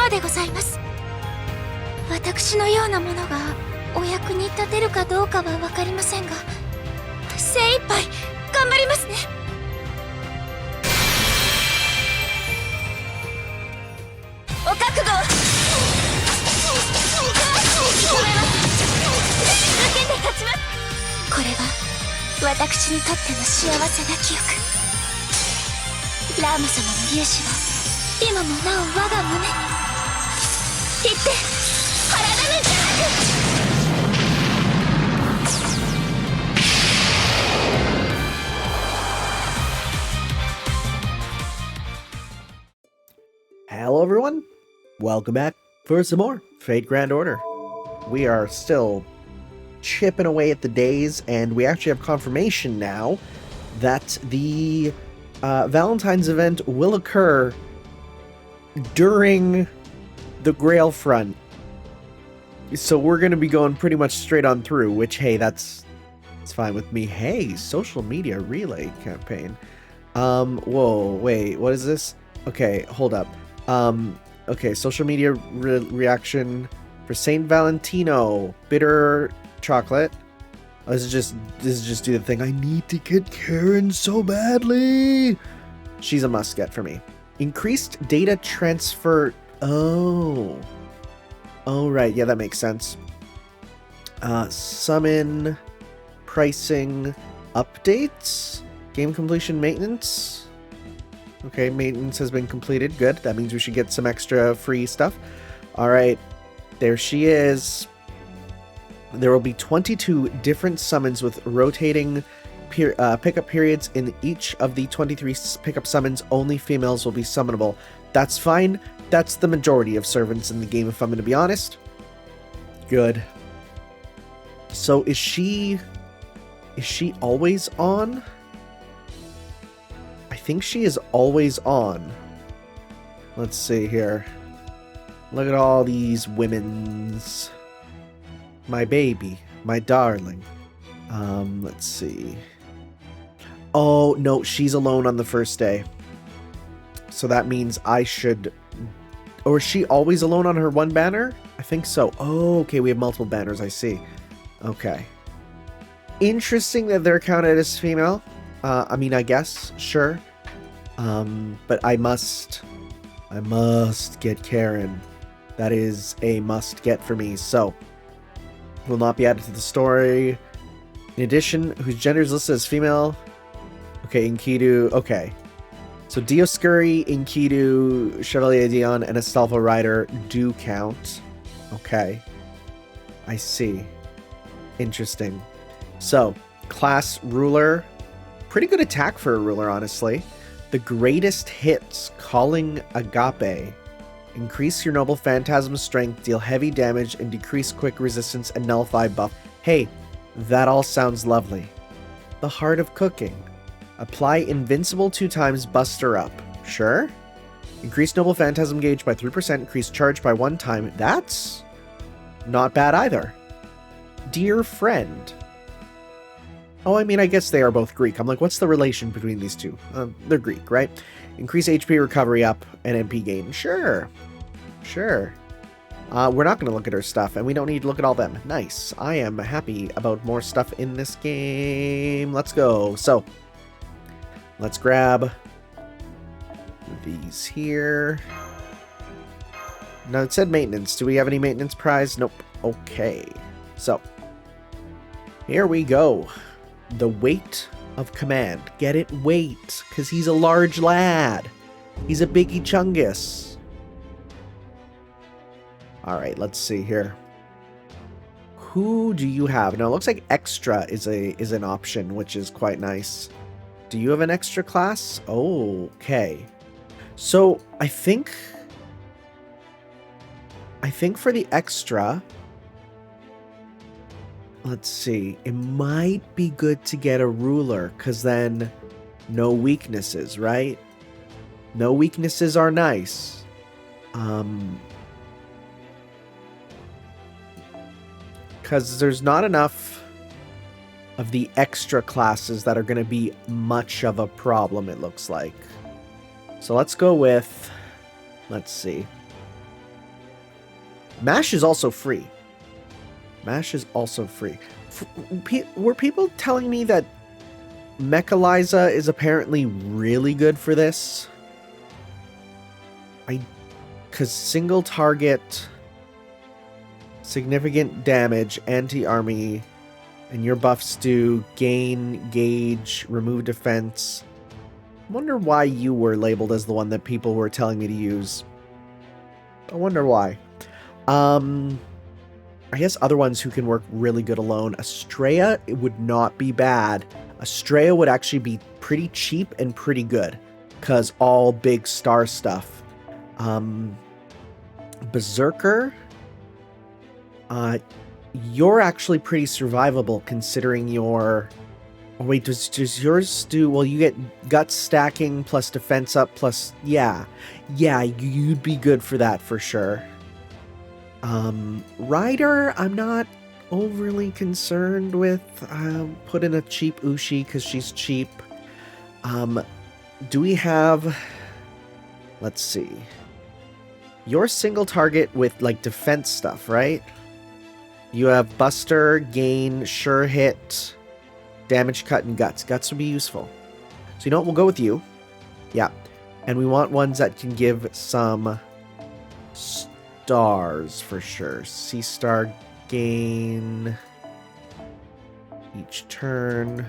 までございます。私のようなものがお役に立てるかどうかはわかりませんが、精一杯頑張りますね。お覚悟を。受けて立ちます。これは私にとっての幸せな記憶。ラーマ様の勇姿は今もなお我が胸に。行って体の邪悪。Hello everyone, welcome back for some more Fate Grand Order. We are still chipping away at the days, and we actually have confirmation now that the Valentine's event will occur during the Grail Front. So we're going to be going pretty much straight on through, which, hey, that's fine with me. Hey, social media relay campaign. Whoa, wait, what is this? Okay, hold up. Okay, social media reaction for Saint Valentino, bitter chocolate. Oh, this is just do the thing. I need to get Karen so badly. She's a must get for me. Increased data transfer. Oh, right. Yeah, that makes sense. Summon, pricing, updates, game completion, maintenance. Okay, maintenance has been completed. Good. That means we should get some extra free stuff. All right. There she is. There will be 22 different summons with rotating pickup periods. In each of the 23 pickup summons, only females will be summonable. That's fine. That's the majority of servants in the game, if I'm going to be honest. Good. So is she always on? I think she is always on. Let's see here. Look at all these women's. My baby, my darling. Let's see. Oh, no, she's alone on the first day. So that means I should... Or is she always alone on her one banner? I think so. Oh, okay, we have multiple banners, I see. Okay. Interesting that they're counted as female. I mean, I guess, sure. But I must get Karen. That is a must get for me, so... will not be added to the story. In addition, whose gender is listed as female. Okay, Enkidu. Okay. So Dioscuri, Enkidu, Chevalier Dion, and Astolfo Rider do count. Okay. I see. Interesting. So, class ruler. Pretty good attack for a ruler, honestly. The greatest hits, calling Agape. Increase your noble phantasm strength, deal heavy damage, and decrease quick resistance and nullify buff. Hey, that all sounds lovely. The heart of cooking. Apply invincible 2 times, buster up. Sure. Increase noble phantasm gauge by 3%, increase charge by 1 time. That's not bad either. Dear friend. Oh, I mean, I guess they are both Greek. I'm like, what's the relation between these two? They're Greek, right? Increase HP recovery up and MP gain. Sure. Sure. We're not going to look at her stuff, and we don't need to look at all them. Nice. I am happy about more stuff in this game. Let's go. So, let's grab these here. Now, it said maintenance. Do we have any maintenance prize? Nope. Okay. So, here we go. The weight of command. Get it? Weight. Because he's a large lad. He's a biggie chungus. Alright, let's see here. Who do you have? Now, it looks like extra is an option, which is quite nice. Do you have an extra class? Oh, okay. So, I think for the extra... Let's see. It might be good to get a ruler, because then no weaknesses, right? No weaknesses are nice. Because there's not enough of the extra classes that are going to be much of a problem, it looks like. So let's go with... Let's see. Mash is also free. Mash is also free. Were people telling me that Mechaliza is apparently really good for this? Because single target, significant damage, anti-army, and your buffs do gain, gauge, remove defense. I wonder why you were labeled as the one that people were telling me to use. I wonder why. I guess other ones who can work really good alone. Estrella, it would not be bad. Estrella would actually be pretty cheap and pretty good, because all big star stuff. Berserker, you're actually pretty survivable considering your... Oh wait, does yours do... Well, you get gut stacking plus defense up plus... Yeah, you'd be good for that for sure. Rider, I'm not overly concerned with. Put in a cheap Ushi because she's cheap. Do we have... Let's see. Your single target with, like, defense stuff, right? You have Buster, Gain, Sure Hit, Damage Cut, and Guts. Guts would be useful. So you know what? We'll go with you. Yeah. And we want ones that can give some stars for sure. C-Star Gain each turn.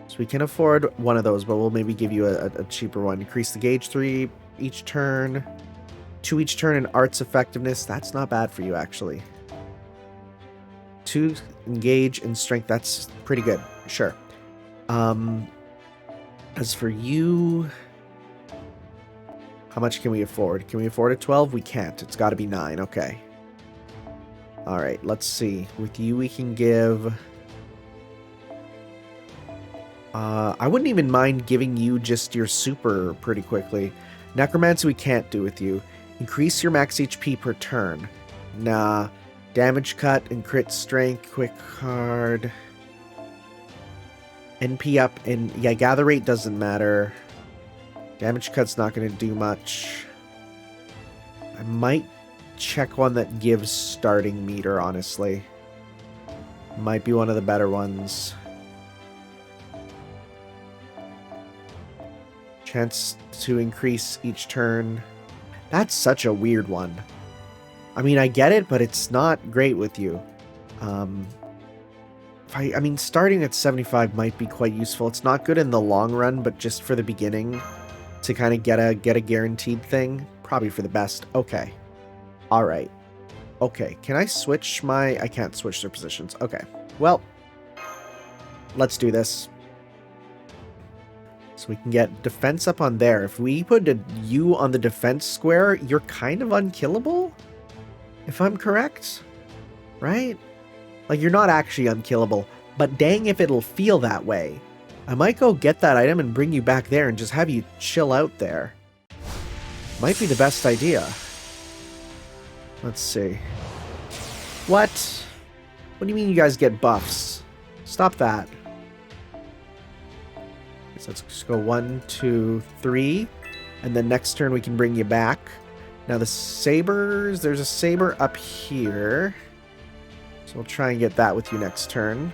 So we can afford one of those, but we'll maybe give you a cheaper one. Increase the gauge 3 each turn. 2 each turn in arts effectiveness. That's not bad for you, actually. 2 engage and strength. That's pretty good. Sure. As for you, how much can we afford? Can we afford a 12? We can't. It's got to be 9. Okay. All right. Let's see. With you, we can give... I wouldn't even mind giving you just your super pretty quickly. Necromancy we can't do with you. Increase your max HP per turn. Nah. Damage cut and crit strength. Quick card. NP up and... Yeah, gather rate doesn't matter. Damage cut's not going to do much. I might check one that gives starting meter, honestly. Might be one of the better ones. Chance to increase each turn. That's such a weird one. I mean, I get it, but it's not great with you. I mean, starting at 75 might be quite useful. It's not good in the long run, but just for the beginning to kind of get a guaranteed thing, probably for the best. Okay. All right. Okay. Can I switch my... I can't switch their positions. Okay. Well, let's do this. So we can get defense up on there. If we put a U on the defense square, you're kind of unkillable? If I'm correct? Right? Like, you're not actually unkillable, but dang if it'll feel that way. I might go get that item and bring you back there and just have you chill out there. Might be the best idea. Let's see. What? What do you mean you guys get buffs? Stop that. So let's just go 1, 2, 3. And then next turn we can bring you back. Now the sabers, there's a saber up here. So we'll try and get that with you next turn.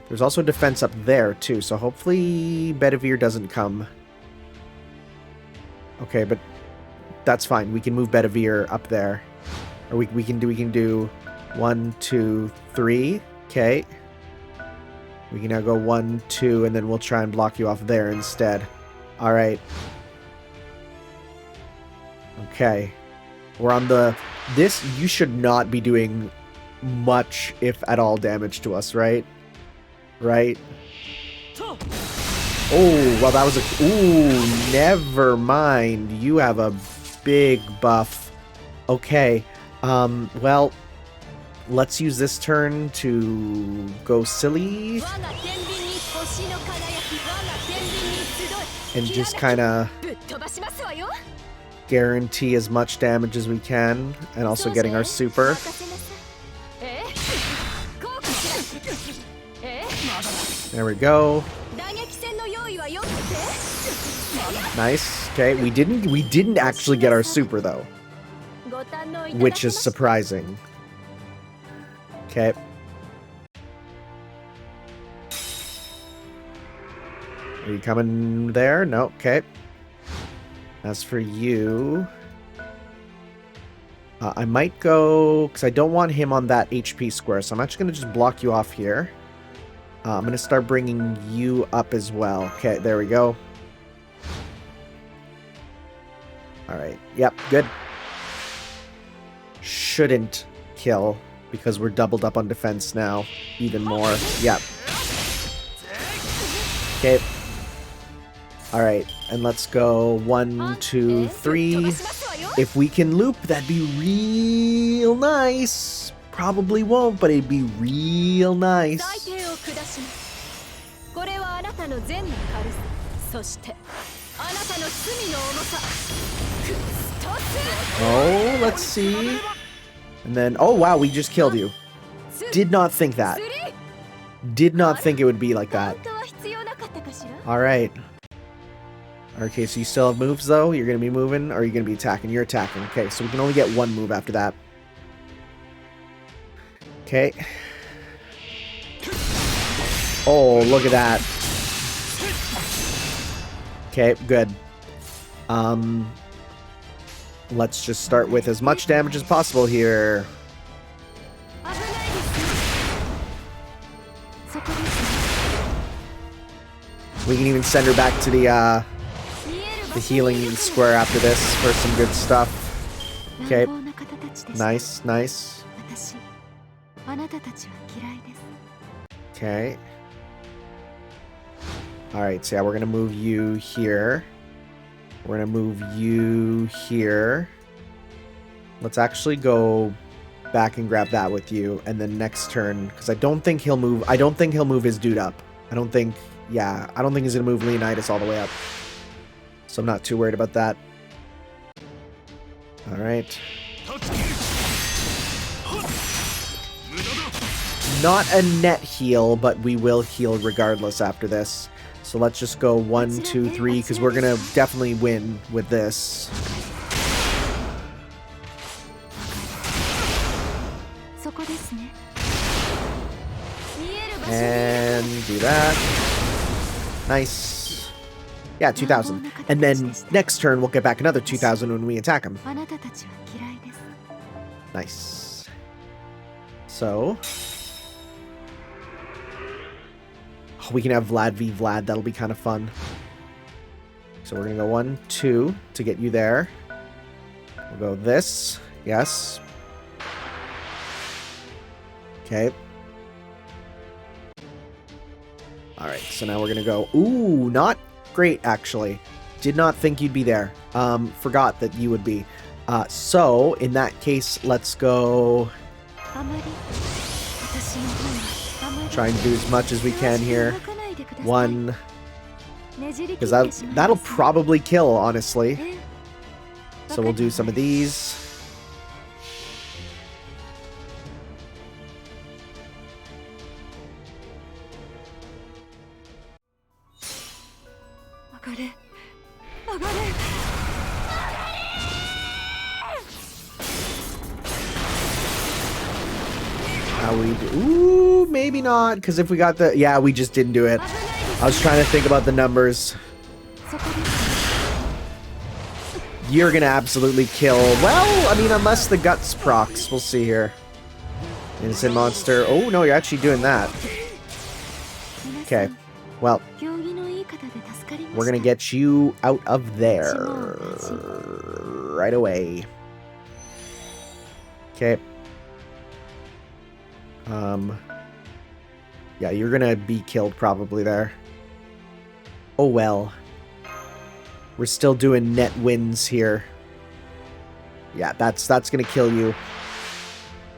There's also defense up there too, so hopefully Bedivere doesn't come. Okay, but that's fine. We can move Bedivere up there. Or we can do 1, 2, 3. Okay. We can now go 1, 2, and then we'll try and block you off there instead. Alright. Okay. We're on the... This, you should not be doing much, if at all, damage to us, right? Right? Oh, well, that was a... Ooh, never mind. You have a big buff. Okay. Well... Let's use this turn to go silly and just kind of guarantee as much damage as we can, and also getting our super. There we go. Nice. Okay, we didn't actually get our super though. which is surprising. Okay. Are you coming there? No. Okay. As for you, I might go, because I don't want him on that HP square, so I'm actually going to just block you off here. I'm going to start bringing you up as well. Okay, there we go. Alright, yep, good. Shouldn't kill, because we're doubled up on defense now. Even more. Yep. Okay. Alright, and let's go 1, 2, 3. If we can loop, that'd be real nice. Probably won't, but it'd be real nice. Oh, let's see. And then, oh wow, we just killed you. Did not think that. Did not think it would be like that. Alright. Okay, so you still have moves though? You're going to be moving, or are you going to be attacking? You're attacking. Okay, so we can only get one move after that. Okay. Oh, look at that. Okay, good. Let's just start with as much damage as possible here. We can even send her back to the healing square after this for some good stuff. Okay. Nice, nice. Okay. Alright, so yeah, we're gonna move you here. We're gonna move you here. Let's actually go back and grab that with you, and then next turn, because I don't think he'll move. I don't think he'll move his dude up. I don't think. Yeah, I don't think he's gonna move Leonidas all the way up. So I'm not too worried about that. All right. Not a net heal, but we will heal regardless after this. So let's just go 1, 2, 3, because we're gonna definitely win with this. And do that. Nice. Yeah, 2,000. And then next turn we'll get back another 2,000 when we attack him. Nice. So we can have Vlad v Vlad. That'll be kind of fun. So we're gonna go 1, 2 to get you there. We'll go this. Yes. Okay. Alright, so now we're gonna go... Ooh, not great, actually. Did not think you'd be there. Forgot that you would be. So, in that case, let's go... Try and do as much as we can here. 1. Because that'll probably kill, honestly. So we'll do some of these. How we do? Ooh, maybe not, because if we got the... Yeah, we just didn't do it. I was trying to think about the numbers. You're gonna absolutely kill... Well, I mean, unless the guts procs. We'll see here. Innocent monster. Oh, no, you're actually doing that. Okay. Well, we're gonna get you out of there right away. Okay. Yeah, you're gonna be killed probably there. Oh well. We're still doing net wins here. Yeah, that's gonna kill you.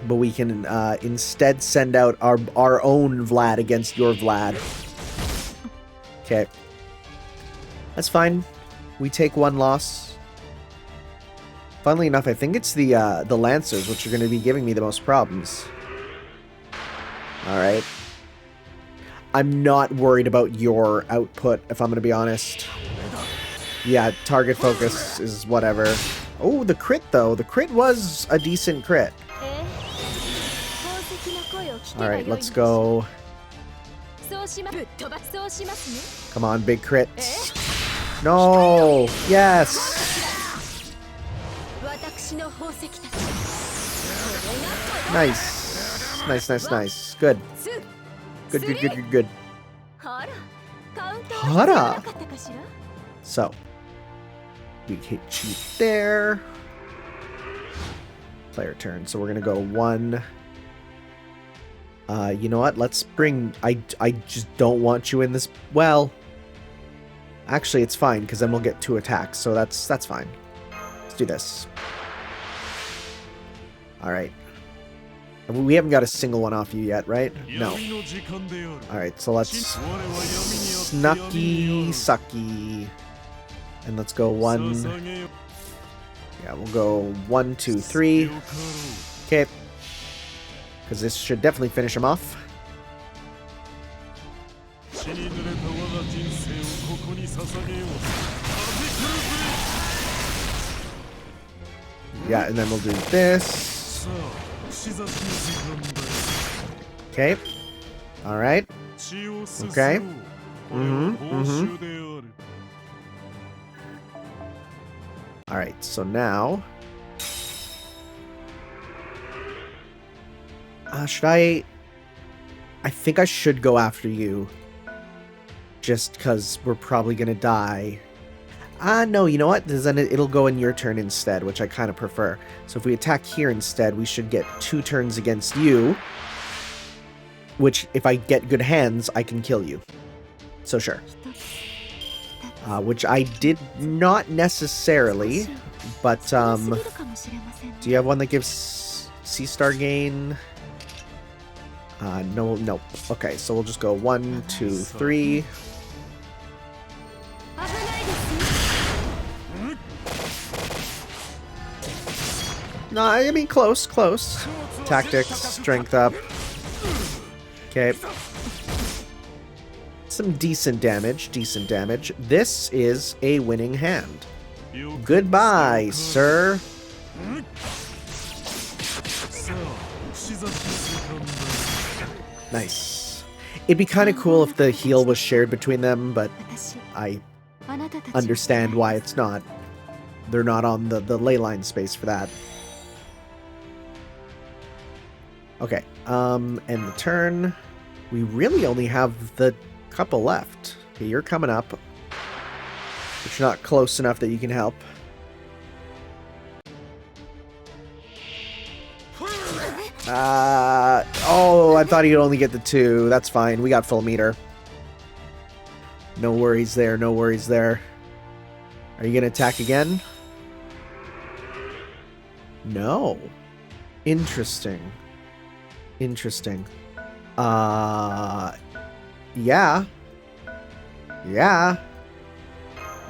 But we can instead send out our own Vlad against your Vlad. Okay. That's fine. We take 1 loss. Funnily enough, I think it's the Lancers which are going to be giving me the most problems. Alright. I'm not worried about your output, if I'm going to be honest. Yeah, target focus is whatever. Oh, the crit though. The crit was a decent crit. Alright, let's go. Come on, big crits. No! Yes! Nice. Nice, nice, nice. Good. Good, good, good, good, good. Hara! So, we hit cheat there. Player turn. So we're gonna go 1. You know what? Let's bring... I just don't want you in this... Well... Actually, it's fine, because then we'll get 2 attacks, so that's fine. Let's do this. Alright. We haven't got a single one off you yet, right? No. Alright, so let's... Snucky Sucky. And let's go 1... Yeah, we'll go 1, 2, 3. Okay. Because this should definitely finish him off. Yeah, and then we'll do this. Okay. Alright. Okay. Alright, so now... should I think I should go after you. Just because we're probably going to die. No, you know what? Then it'll go in your turn instead, which I kind of prefer. So if we attack here instead, we should get 2 turns against you. Which, if I get good hands, I can kill you. So sure. Which I did not necessarily. But, do you have one that gives C-star gain? No, nope. Okay, so we'll just go 1, 2, 3. No, I mean close. Tactics, strength up. Okay. Some decent damage. This is a winning hand. Goodbye, sir. Nice. It'd be kind of cool if the heal was shared between them, but I understand why it's not. They're not on the ley line space for that. Okay, and the turn. We really only have the couple left. Okay, you're coming up. But you're not close enough that you can help. Oh, I thought he'd only get the 2. That's fine. We got full meter. No worries there. Are you going to attack again? No. Interesting. Yeah.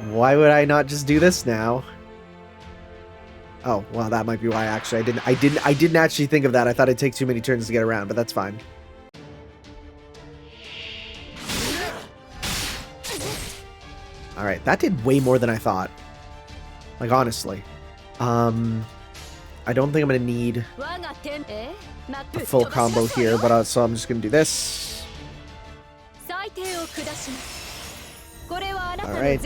Why would I not just do this now? Oh, well, that might be why actually I didn't actually think of that. I thought it'd take too many turns to get around, but that's fine. Alright, that did way more than I thought. Like, honestly. I don't think I'm gonna need a full combo here, but so I'm just gonna do this. Alright.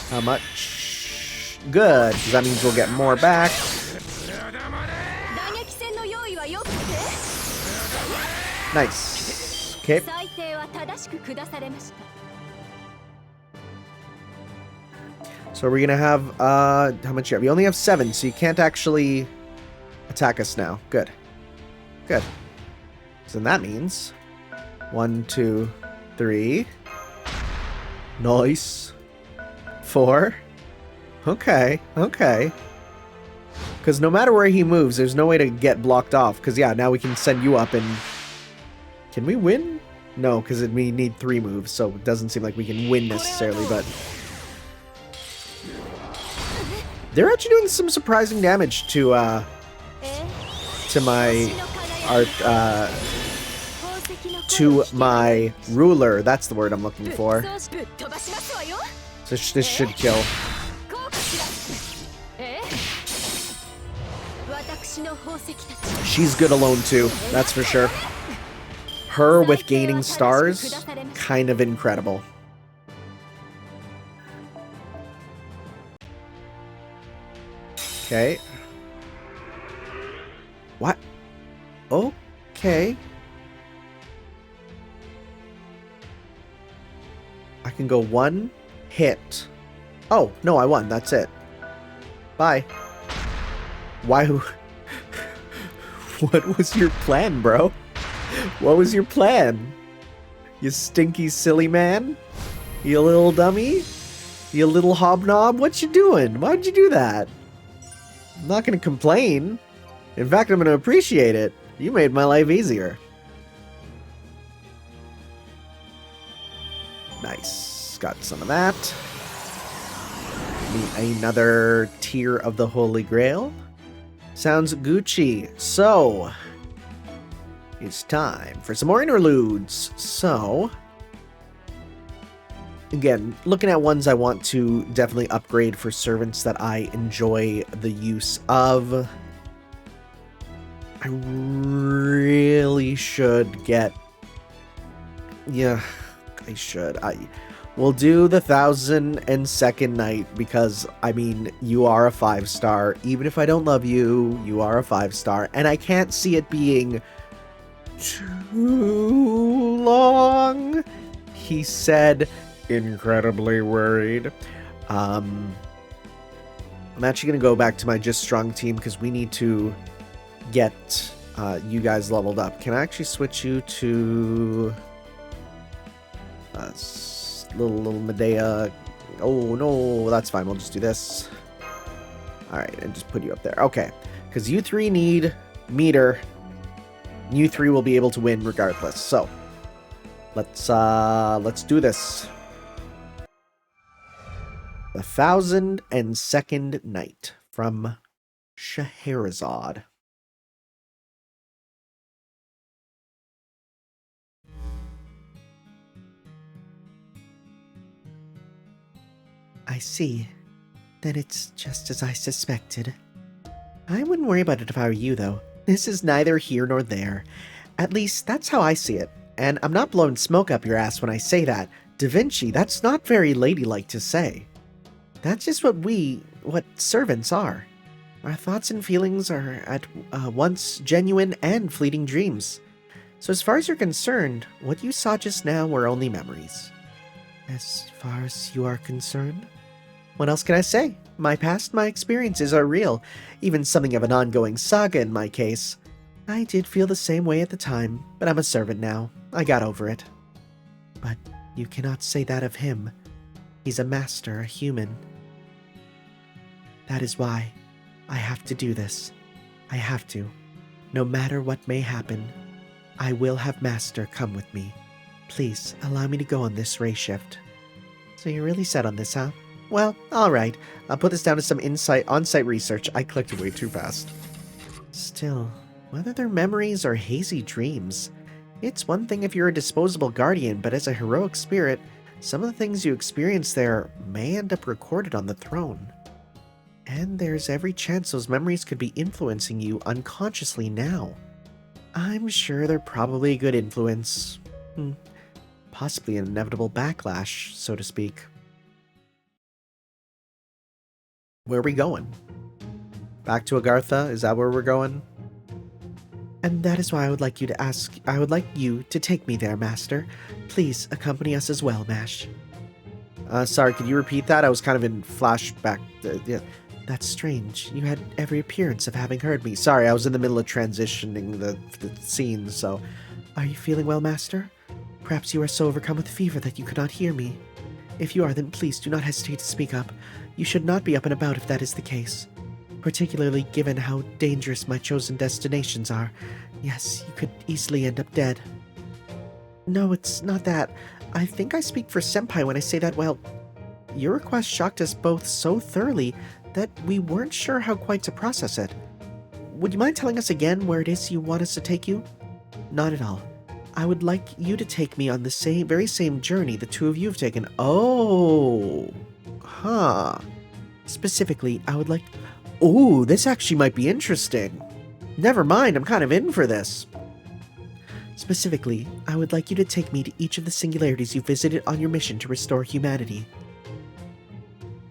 How much? Good, because that means we'll get more back. Nice. Okay. So we're gonna have, how much you have? We only have 7, so you can't actually attack us now. Good. So then that means 1, 2, 3. Nice. 4. Okay. Because no matter where he moves, there's no way to get blocked off. Because, yeah, now we can send you up and... Can we win? No, because we need 3 moves, so it doesn't seem like we can win necessarily, but... They're actually doing some surprising damage to to my ruler. That's the word I'm looking for. So this should kill. She's good alone too, that's for sure. Her with gaining stars, kind of incredible. Okay. What? Okay. I can go one hit. Oh, no, I won. That's it. Bye. Why? What was your plan, bro? What was your plan? You stinky silly man? You little dummy? You little hobnob? What you doing? Why'd you do that? I'm not gonna complain. In fact, I'm gonna appreciate it. You made my life easier. Nice. Got some of that. Need another tier of the Holy Grail. Sounds Gucci. So, it's time for some more interludes. So, again, looking at ones I want to definitely upgrade for servants that I enjoy the use of. I really should get... Yeah, I should. We'll do the 1002nd night because, I mean, you are a 5-star. Even if I don't love you, you are a 5-star. And I can't see it being too long. He said, incredibly worried. I'm actually going to go back to my Just Strong team because we need to get you guys leveled up. Can I actually switch you to little Medea? Oh no, that's fine. We'll just do this. Alright, and just put you up there. Okay, because you three need meter. You three will be able to win regardless. So let's do this. The 1002nd night from Scheherazade. I see. Then it's just as I suspected. I wouldn't worry about it if I were you, though. This is neither here nor there. At least, that's how I see it. And I'm not blowing smoke up your ass when I say that. Da Vinci, that's not very ladylike to say. That's just what servants are. Our thoughts and feelings are at once genuine and fleeting dreams. So as far as you're concerned, what you saw just now were only memories. As far as you are concerned? What else can I say? My past, my experiences are real, even something of an ongoing saga in my case. I did feel the same way at the time, but I'm a servant now. I got over it. But you cannot say that of him. He's a master, a human. That is why I have to do this. I have to. No matter what may happen, I will have Master come with me. Please, allow me to go on this ray shift. So you're really set on this, huh? Well, alright. I'll put this down to some on-site research. I clicked way too fast. Still, whether they're memories or hazy dreams, it's one thing if you're a disposable guardian, but as a heroic spirit, some of the things you experience there may end up recorded on the throne. And there's every chance those memories could be influencing you unconsciously now. I'm sure they're probably a good influence. Possibly an inevitable backlash, so to speak. Where are we going? Back to Agartha? Is that where we're going? And that is why I would like you to take me there, Master. Please accompany us as well, Mash. Sorry, could you repeat that? I was kind of in flashback. Yeah. That's strange. You had every appearance of having heard me. Sorry, I was in the middle of transitioning the scene, so... Are you feeling well, Master? Perhaps you are so overcome with fever that you cannot hear me. If you are, then please do not hesitate to speak up. You should not be up and about if that is the case. Particularly given how dangerous my chosen destinations are. Yes, you could easily end up dead. No, it's not that. I think I speak for Senpai when I say that, well... Your request shocked us both so thoroughly that we weren't sure how quite to process it. Would you mind telling us again where it is you want us to take you? Not at all. I would like you to take me on the very same journey the two of you have taken. Oh. Huh. Specifically, I would like... Ooh, this actually might be interesting. Never mind, I'm kind of in for this. Specifically, I would like you to take me to each of the singularities you visited on your mission to restore humanity.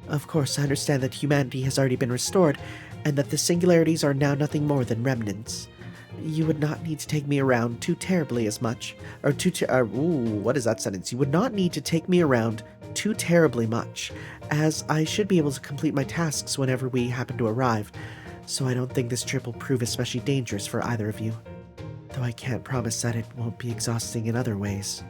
Of course, I understand that humanity has already been restored, and that the singularities are now nothing more than remnants. You would not need to take me around too terribly as much, or what is that sentence? You would not need to take me around too terribly much, as I should be able to complete my tasks whenever we happen to arrive, so I don't think this trip will prove especially dangerous for either of you. Though I can't promise that it won't be exhausting in other ways.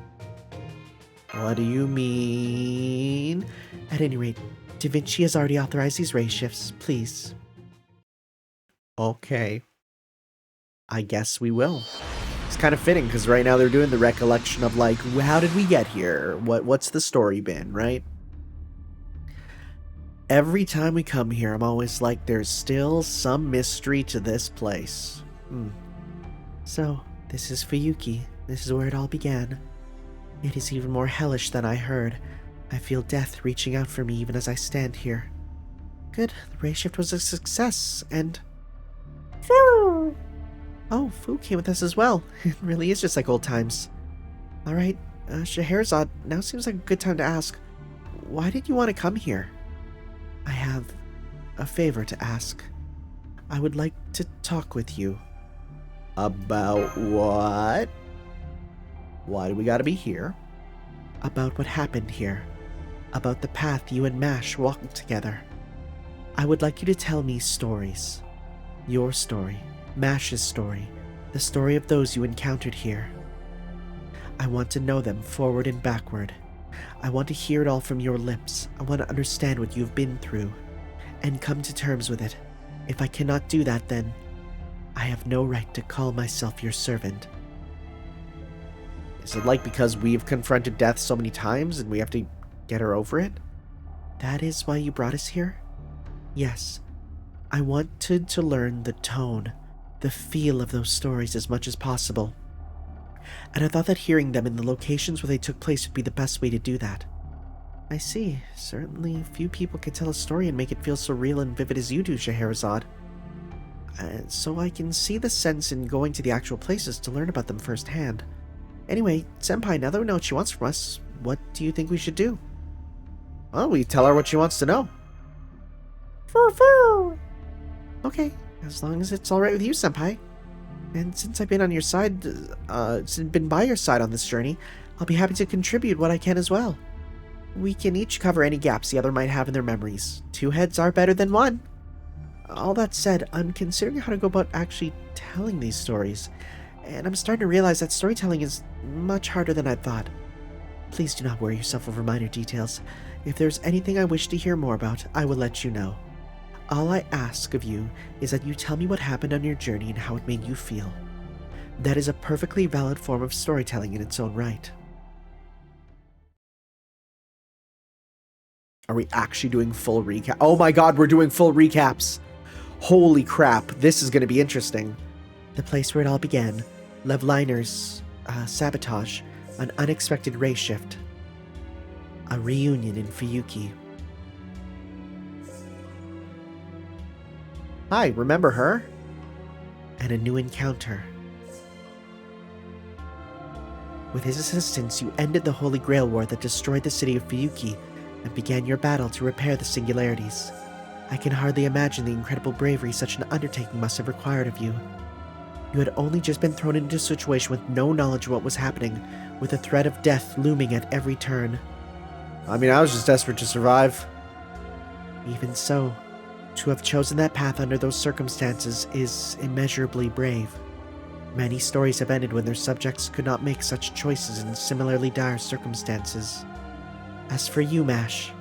What do you mean? At any rate, Da Vinci has already authorized these ray shifts, please. Okay. I guess we will. It's kind of fitting, because right now they're doing the recollection of, like, how did we get here? What's the story been, right? Every time we come here, I'm always like, there's still some mystery to this place. So, this is Fuyuki. This is where it all began. It is even more hellish than I heard. I feel death reaching out for me even as I stand here. Good, the ray shift was a success, and... Fu! Oh, Fu came with us as well. It really is just like old times. Alright, Scheherazade, now seems like a good time to ask. Why did you want to come here? I have a favor to ask. I would like to talk with you. About what? Why do we gotta be here? About what happened here. About the path you and Mash walked together. I would like you to tell me stories. Your story, Mash's story, the story of those you encountered here. I want to know them forward and backward. I want to hear it all from your lips. I want to understand what you've been through, and come to terms with it. If I cannot do that, then I have no right to call myself your servant. Is it like because we've confronted death so many times and we have to get her over it? That is why you brought us here? Yes. I wanted to learn the tone, the feel of those stories as much as possible. And I thought that hearing them in the locations where they took place would be the best way to do that. I see. Certainly few people can tell a story and make it feel so real and vivid as you do, Scheherazade. So I can see the sense in going to the actual places to learn about them firsthand. Anyway, Senpai, now that we know what she wants from us, what do you think we should do? Well, we tell her what she wants to know. Foo-foo! Okay, as long as it's alright with you, Senpai. And since I've been on your side, been by your side on this journey, I'll be happy to contribute what I can as well. We can each cover any gaps the other might have in their memories. 2 heads are better than 1. All that said, I'm considering how to go about actually telling these stories, and I'm starting to realize that storytelling is much harder than I thought. Please do not worry yourself over minor details. If there's anything I wish to hear more about, I will let you know. All I ask of you is that you tell me what happened on your journey and how it made you feel. That is a perfectly valid form of storytelling in its own right. Are we actually doing full recap? Oh my god, we're doing full recaps! Holy crap, this is going to be interesting. The place where it all began. Levliner's sabotage. An unexpected ray shift. A reunion in Fuyuki. Hi, remember her? And a new encounter. With his assistance, you ended the Holy Grail War that destroyed the city of Fuyuki and began your battle to repair the singularities. I can hardly imagine the incredible bravery such an undertaking must have required of you. You had only just been thrown into a situation with no knowledge of what was happening, with the threat of death looming at every turn. I mean, I was just desperate to survive. Even so, to have chosen that path under those circumstances is immeasurably brave. Many stories have ended when their subjects could not make such choices in similarly dire circumstances. As for you, Mash,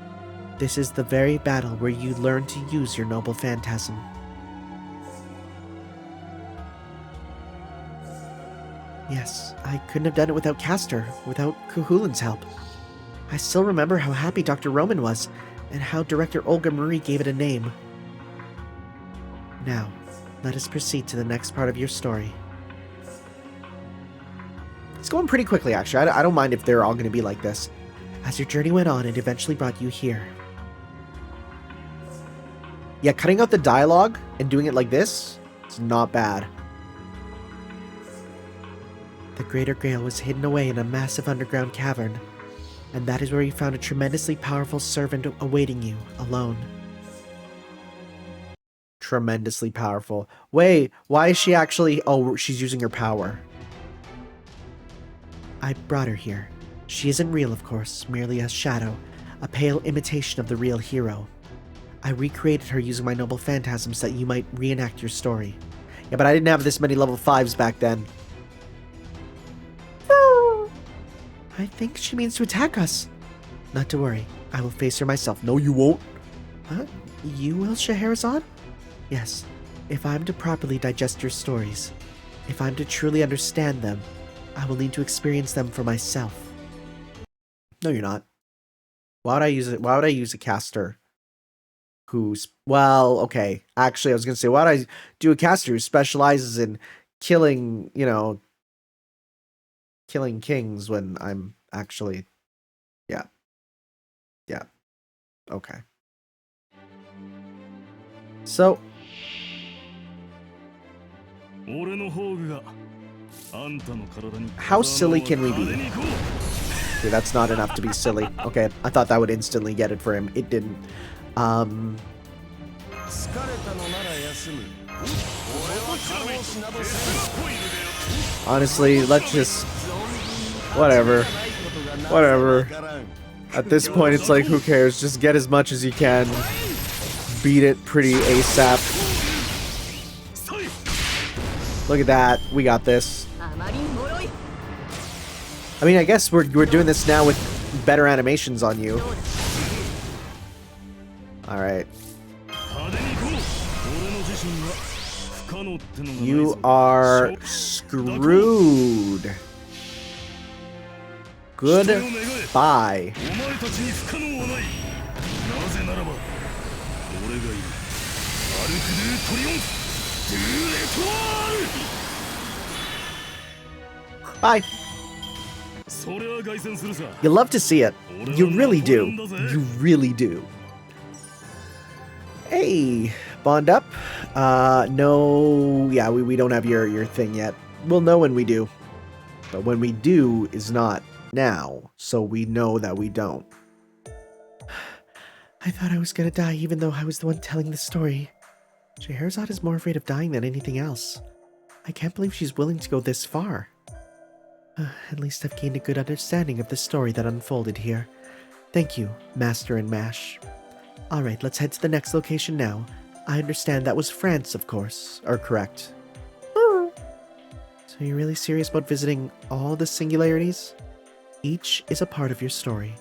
this is the very battle where you learn to use your noble phantasm. Yes, I couldn't have done it without Castor, without Cuchulain's help. I still remember how happy Dr. Roman was, and how Director Olga Marie gave it a name. Now, let us proceed to the next part of your story. It's going pretty quickly, actually. I don't mind if they're all going to be like this. As your journey went on, it eventually brought you here. Yeah, cutting out the dialogue and doing it like this, it's not bad. The Greater Grail was hidden away in a massive underground cavern, and that is where you found a tremendously powerful servant awaiting you, alone. Tremendously powerful. Wait, why is she actually... Oh, she's using her power. I brought her here. She isn't real, of course, merely a shadow, a pale imitation of the real hero. I recreated her using my noble phantasms that you might reenact your story. Yeah, but I didn't have this many level 5s back then. I think she means to attack us. Not to worry, I will face her myself. No, you won't. Huh? You will, Scheherazade? Yes, if I'm to properly digest your stories, if I'm to truly understand them, I will need to experience them for myself. No, you're not. Why would I use it? Why would I use a caster who's... Well, okay. Actually, I was going to say, why would I do a caster who specializes in killing, you know, killing kings when I'm actually... Yeah. Yeah. Okay. So... How silly can we be? Okay, that's not enough to be silly. Okay, I thought that would instantly get it for him. It didn't. Honestly, let's just... Whatever. Whatever. At this point, it's like, who cares? Just get as much as you can. Beat it pretty ASAP. Look at that. We got this. I mean, I guess we're doing this now with better animations on you. Alright. You are screwed. Goodbye. Bye. You love to see it. You really do. You really do. Hey, bond up. No, yeah, we don't have your thing yet. We'll know when we do. But when we do is not now, so we know that we don't. I thought I was gonna die even though I was the one telling the story. Scheherazade is more afraid of dying than anything else. I can't believe she's willing to go this far. At least I've gained a good understanding of the story that unfolded here. Thank you, Master and Mash. Alright, let's head to the next location now. I understand that was France, of course. Or correct. So you're really serious about visiting all the singularities? Each is a part of your story.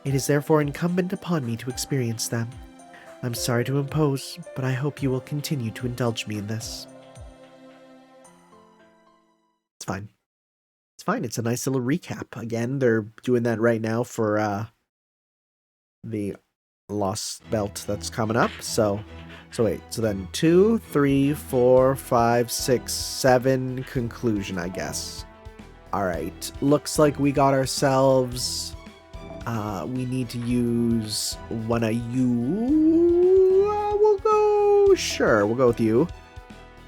It is therefore incumbent upon me to experience them. I'm sorry to impose, but I hope you will continue to indulge me in this. It's fine. It's fine. It's a nice little recap. Again, they're doing that right now for the Lost Belt that's coming up. So wait. So then 2, 3, 4, 5, 6, 7 conclusion, I guess. All right. Looks like we got ourselves. We need to use one of you. We'll go. Sure, we'll go with you.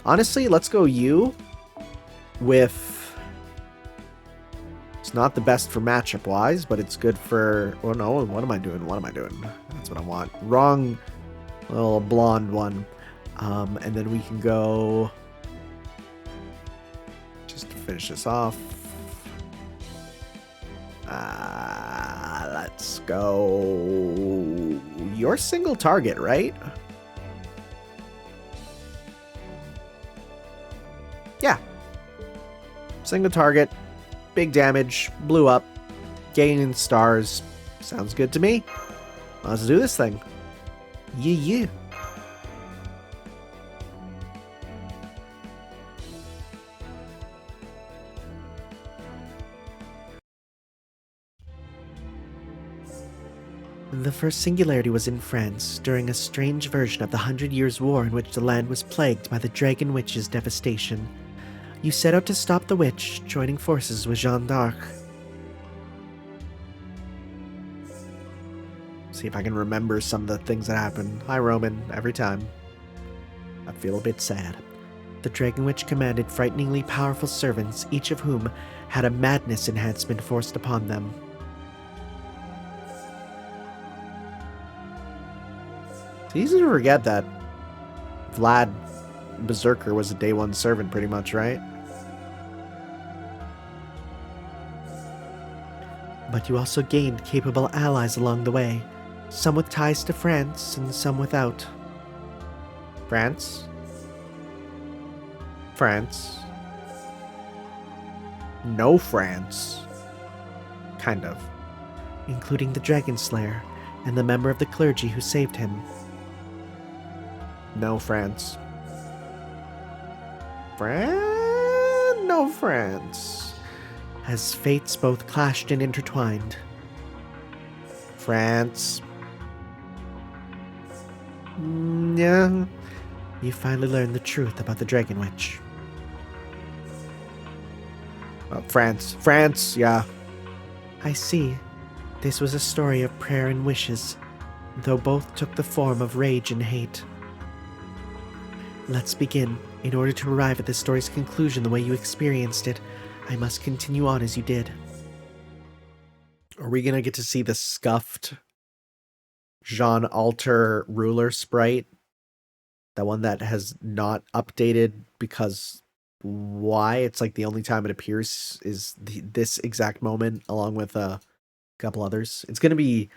Honestly, let's go you with. It's not the best for matchup wise, but it's good for... Oh no, what am I doing? What am I doing? That's what I want. Wrong little blonde one. And then we can go... Just to finish this off. Let's go... You're single target, right? Yeah. Single target. Big damage, blew up, gaining stars. Sounds good to me. Let's do this thing. Yeah. The first singularity was in France, during a strange version of the 100 Years' War in which the land was plagued by the Dragon Witch's devastation. You set out to stop the witch, joining forces with Jeanne d'Arc. See if I can remember some of the things that happened. Hi, Roman, every time. I feel a bit sad. The Dragon Witch commanded frighteningly powerful servants, each of whom had a madness enhancement forced upon them. It's easy to forget that Vlad Berserker was a day one servant pretty much, right? But you also gained capable allies along the way, some with ties to France and some without. France? France? No France. Kind of. Including the Dragon Slayer and the member of the clergy who saved him. No France. No France. As fates both clashed and intertwined. France. Yeah. You finally learned the truth about the Dragon Witch. France, yeah. I see. This was a story of prayer and wishes, though both took the form of rage and hate. Let's begin. In order to arrive at the story's conclusion the way you experienced it, I must continue on as you did. Are we gonna get to see the scuffed Jean Alter ruler sprite? That one that has not updated because why? It's like the only time it appears is this exact moment along with a couple others. It's gonna be,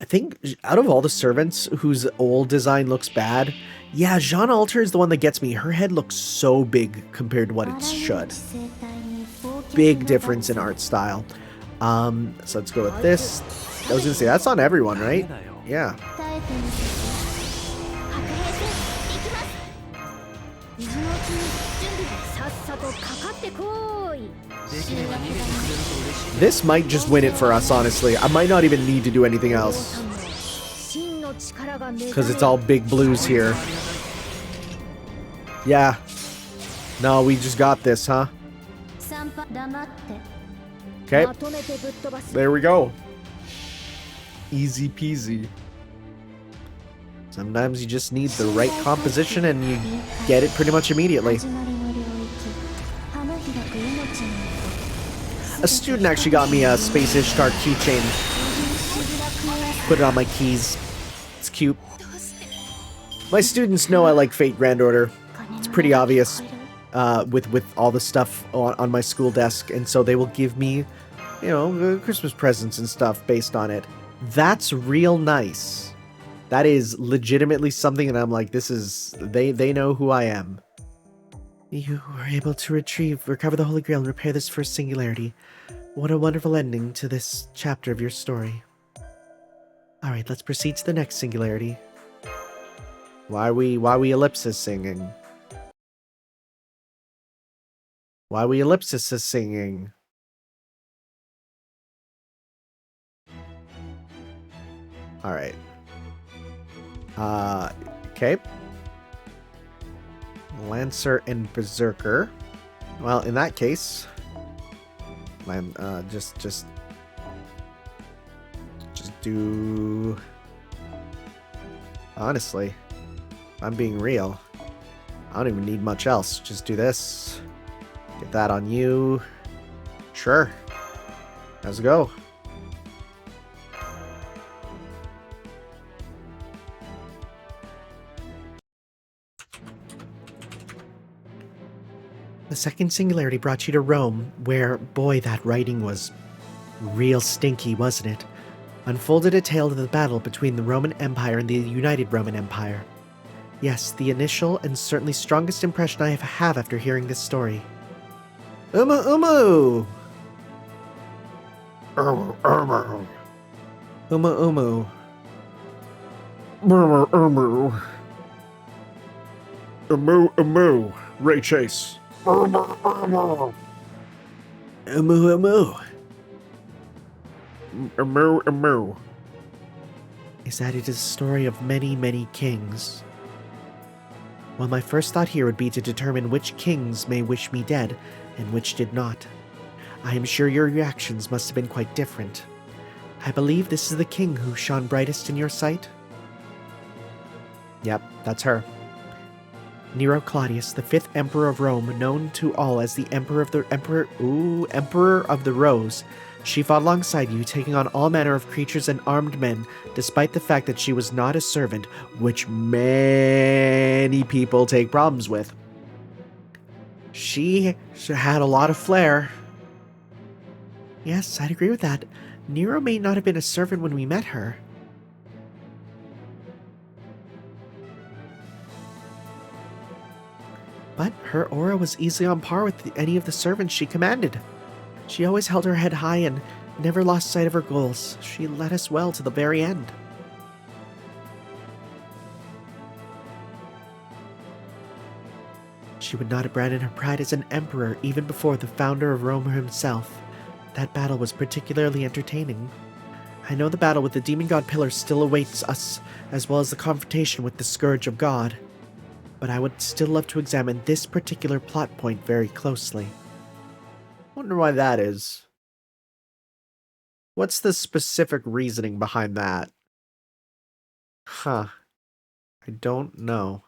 I think, out of all the servants whose old design looks bad, yeah, Jean Alter is the one that gets me. Her head looks so big compared to what it should. Big difference in art style. So let's go with this. I was gonna say, that's on everyone, right? Yeah. This might just win it for us, honestly. I might not even need to do anything else. Because it's all big blues here. Yeah. No, we just got this, huh? Okay. There we go. Easy peasy. Sometimes you just need the right composition and you get it pretty much immediately. A student actually got me a Space Ishtar keychain. Put it on my keys. It's cute. My students know I like Fate Grand Order. It's pretty obvious with all the stuff on my school desk, and so they will give me, you know, Christmas presents and stuff based on it. That's real nice. That is legitimately something, and I'm like, this is, they know who I am. You were able to recover the Holy Grail and repair this first singularity. What a wonderful ending to this chapter of your story. Alright, let's proceed to the next singularity. Why we ellipsis singing? Why we ellipsis singing? Alright. Okay. Lancer and Berserker. Well, in that case, just do. Honestly, I'm being real. I don't even need much else. Just do this. Get that on you. Sure. Let's go. The second singularity brought you to Rome, where, boy, that writing was real stinky, wasn't it? Unfolded a tale of the battle between the Roman Empire and the United Roman Empire. Yes, the initial and certainly strongest impression I have after hearing this story. Umu Umu! Umu Umu. Umu Umu. Umu Umu. Umu Umu. Ray Chase. Umu Umu. Umu Umu. Umu Umu. Is that it is a story of many, many kings. Well, my first thought here would be to determine which kings may wish me dead, and which did not. I am sure your reactions must have been quite different. I believe this is the king who shone brightest in your sight? Yep, that's her. Nero Claudius, the 5th Emperor of Rome, known to all as the Emperor of the Rose. She fought alongside you, taking on all manner of creatures and armed men, despite the fact that she was not a servant, which many people take problems with. She had a lot of flair. Yes, I'd agree with that. Nero may not have been a servant when we met her. But her aura was easily on par with any of the servants she commanded. She always held her head high and never lost sight of her goals. She led us well to the very end. She would not abandon her pride as an emperor even before the founder of Rome himself. That battle was particularly entertaining. I know the battle with the demon god pillar still awaits us, as well as the confrontation with the Scourge of God. But I would still love to examine this particular plot point very closely. Wonder why that is. What's the specific reasoning behind that? Huh. I don't know.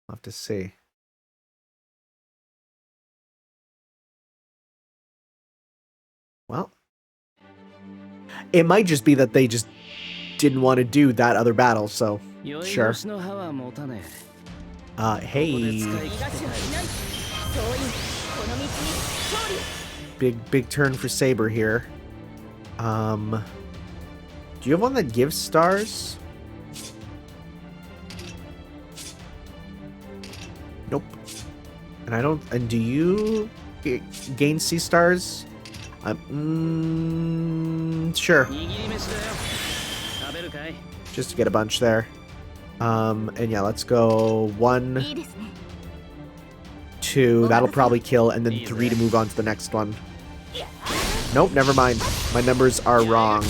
I'll have to see. Well, it might just be that they just didn't want to do that other battle, so sure. Hey. Big turn for Saber here. Do you have one that gives stars? Nope. And I don't. And do you gain C stars? Sure. Just to get a bunch there. And yeah, let's go 1, 2. That'll probably kill, and then 3 to move on to the next one. Nope, never mind. My numbers are wrong.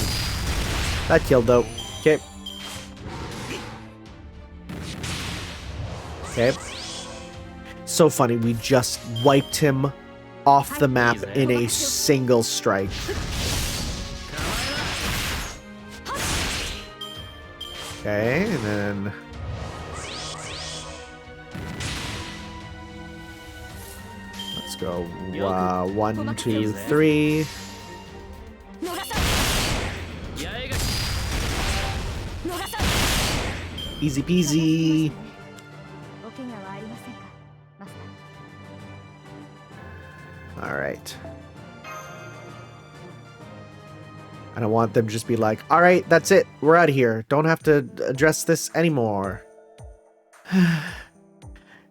That killed though. Okay. Okay. So funny, we just wiped him off the map in a single strike. Okay, and then let's go 1, 2, 3. Easy peasy. All right. I don't want them to just be like, all right, that's it. We're out of here. Don't have to address this anymore.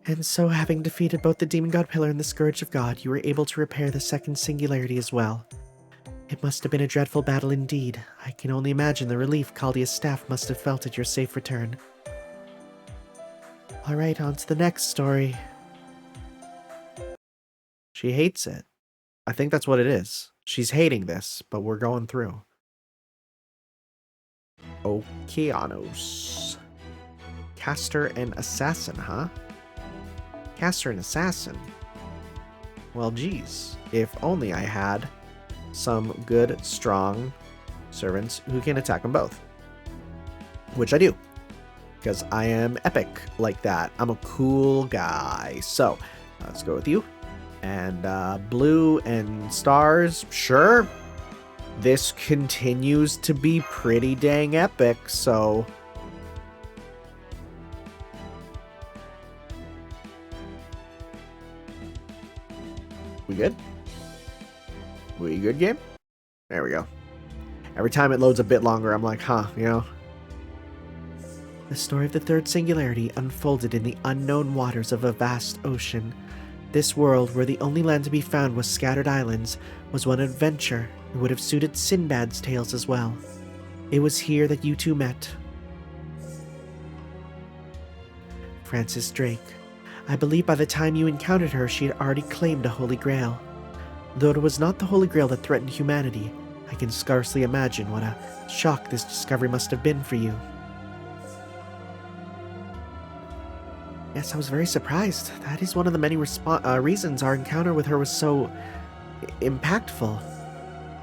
And so, having defeated both the Demon God Pillar and the Scourge of God, you were able to repair the second Singularity as well. It must have been a dreadful battle indeed. I can only imagine the relief Caldia's staff must have felt at your safe return. All right, on to the next story. She hates it. I think that's what it is. She's hating this, but we're going through. Okeanos. Caster and Assassin, huh? Caster and Assassin. Well, geez. If only I had some good, strong servants who can attack them both. Which I do. Because I am epic like that. I'm a cool guy. So, let's go with you. And blue and stars, sure. This continues to be pretty dang epic, so... We good? We good, game? There we go. Every time it loads a bit longer, I'm like, huh, you know? The story of the third Singularity unfolded in the unknown waters of a vast ocean. This world, where the only land to be found was scattered islands, was one adventure and would have suited Sinbad's tales as well. It was here that you two met. Frances Drake. I believe by the time you encountered her, she had already claimed a Holy Grail. Though it was not the Holy Grail that threatened humanity, I can scarcely imagine what a shock this discovery must have been for you. Yes, I was very surprised. That is one of the many reasons our encounter with her was so impactful.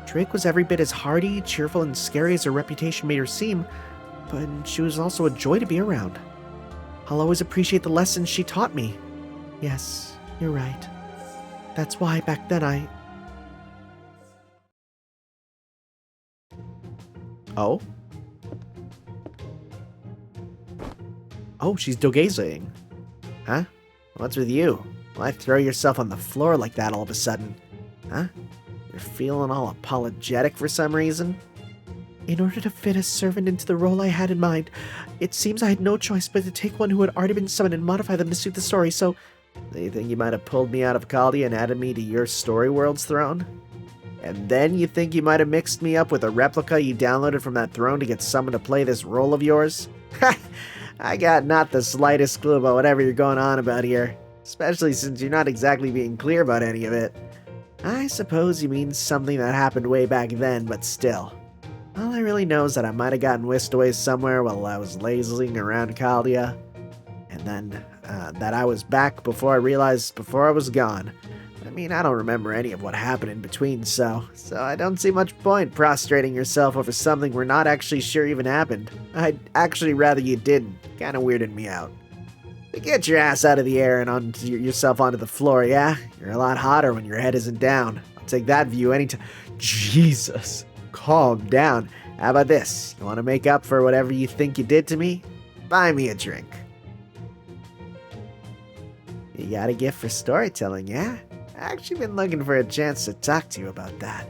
Drake was every bit as hardy, cheerful, and scary as her reputation made her seem, but she was also a joy to be around. I'll always appreciate the lessons she taught me. Yes, you're right. That's why back then I... Oh? Oh, she's dogazing. Huh? What's with you? Why throw yourself on the floor like that all of a sudden? Huh? You're feeling all apologetic for some reason? In order to fit a servant into the role I had in mind, it seems I had no choice but to take one who had already been summoned and modify them to suit the story, so... You think you might have pulled me out of Chaldea and added me to your story world's throne? And then you think you might have mixed me up with a replica you downloaded from that throne to get summoned to play this role of yours? Ha! I got not the slightest clue about whatever you're going on about here, especially since you're not exactly being clear about any of it. I suppose you mean something that happened way back then, but still. All I really know is that I might have gotten whisked away somewhere while I was lazing around Chaldea, and then that I was back before I realized I was gone. I mean, I don't remember any of what happened in between, so I don't see much point prostrating yourself over something we're not actually sure even happened. I'd actually rather you didn't. Kinda weirded me out. But get your ass out of the air and yourself onto the floor, yeah? You're a lot hotter when your head isn't down. I'll take that view anytime. Jesus, calm down. How about this? You want to make up for whatever you think you did to me? Buy me a drink. You got a gift for storytelling, yeah? I've actually been looking for a chance to talk to you about that.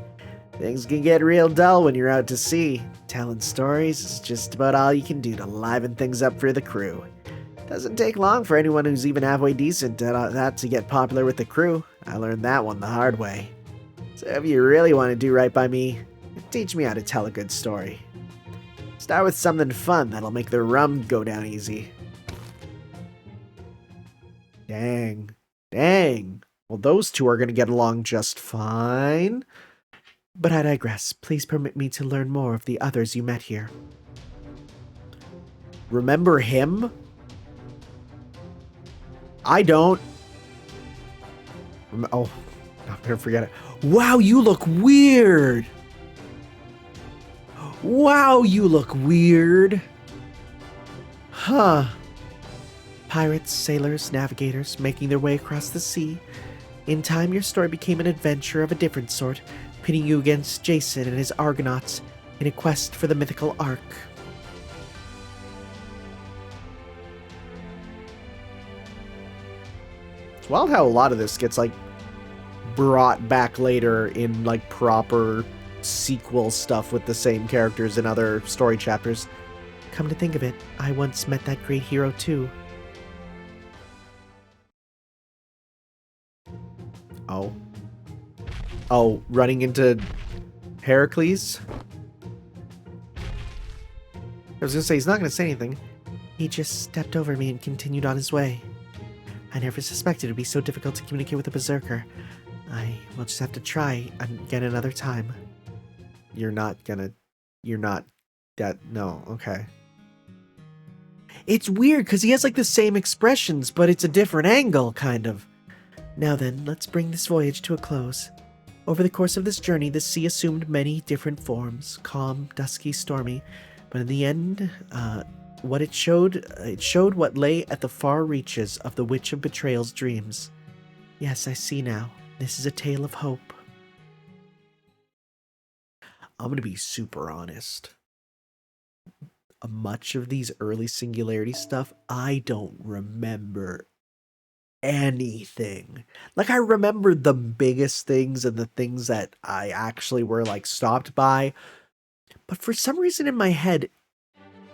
Things can get real dull when you're out to sea. Telling stories is just about all you can do to liven things up for the crew. Doesn't take long for anyone who's even halfway decent at that to get popular with the crew. I learned that one the hard way. So if you really want to do right by me, teach me how to tell a good story. Start with something fun that'll make the rum go down easy. Dang. Well, those two are going to get along just fine. But I digress. Please permit me to learn more of the others you met here. Remember him? I don't. Oh, I'm gonna forget it. Wow, you look weird. Wow, you look weird. Huh. Pirates, sailors, navigators, making their way across the sea. In time, your story became an adventure of a different sort, pitting you against Jason and his Argonauts in a quest for the mythical Ark. It's wild how a lot of this gets, like, brought back later in, like, proper sequel stuff with the same characters in other story chapters. Come to think of it, I once met that great hero, too. Oh, running into Heracles? I was gonna say, he's not gonna say anything. He just stepped over me and continued on his way. I never suspected it would be so difficult to communicate with a berserker. I will just have to try again another time. No, okay. It's weird, because he has, like, the same expressions, but it's a different angle, kind of. Now then, let's bring this voyage to a close. Over the course of this journey, the sea assumed many different forms, calm, dusky, stormy, but in the end, it showed what lay at the far reaches of the Witch of Betrayal's dreams. Yes, I see now. This is a tale of hope. I'm gonna be super honest. Much of these early Singularity stuff, I don't remember anything. Like, I remember the biggest things and the things that I actually were, like, stopped by. But for some reason in my head,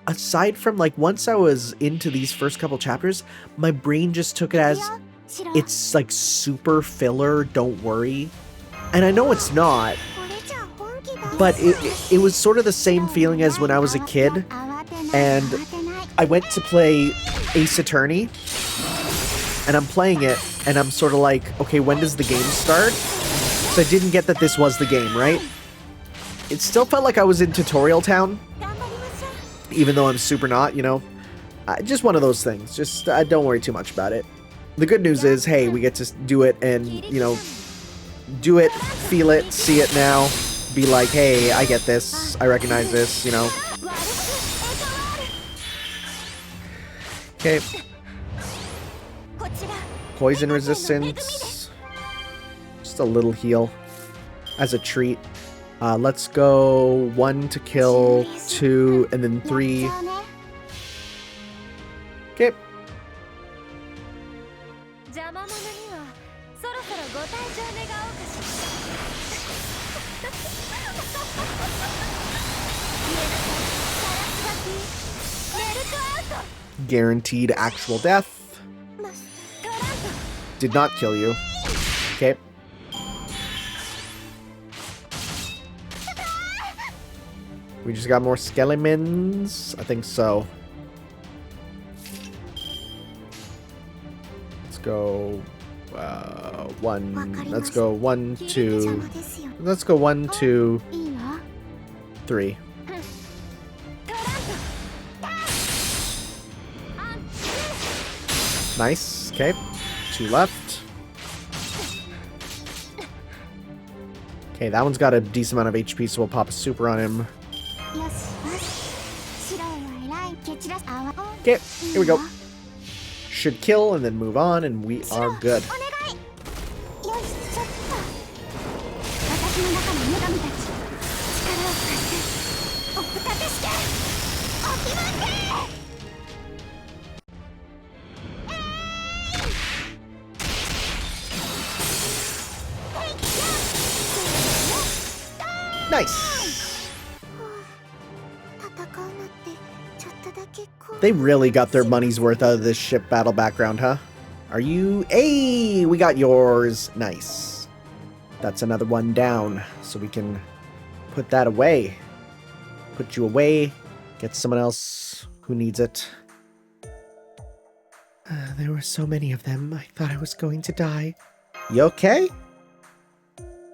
aside from, like, once I was into these first couple chapters, my brain just took it as, it's, like, super filler, don't worry. And I know it's not, but it was sort of the same feeling as when I was a kid, and I went to play Ace Attorney, and I'm playing it, and I'm sort of like, okay, when does the game start? So I didn't get that this was the game, right? It still felt like I was in Tutorial Town, even though I'm super not, you know? Just one of those things. Just don't worry too much about it. The good news is, hey, we get to do it and, you know, do it, feel it, see it now. Be like, hey, I get this. I recognize this, you know. Okay. Poison resistance. Just a little heal as a treat. Let's go 1 to kill, 2, and then 3. Okay. Guaranteed actual death. Did not kill you. Okay. We just got more skeletons? I think so. Let's go 1. Let's go 1, 2. Let's go 1, 2, 3. Nice. Okay. 2 left. Okay, that one's got a decent amount of HP, so we'll pop a super on him. Okay, here we go. Should kill and then move on, and we are good. Nice. They really got their money's worth out of this ship battle background, huh? Are you... Hey, we got yours. Nice. That's another one down, so we can put that away. Put you away. Get someone else who needs it. There were so many of them. I thought I was going to die. You okay?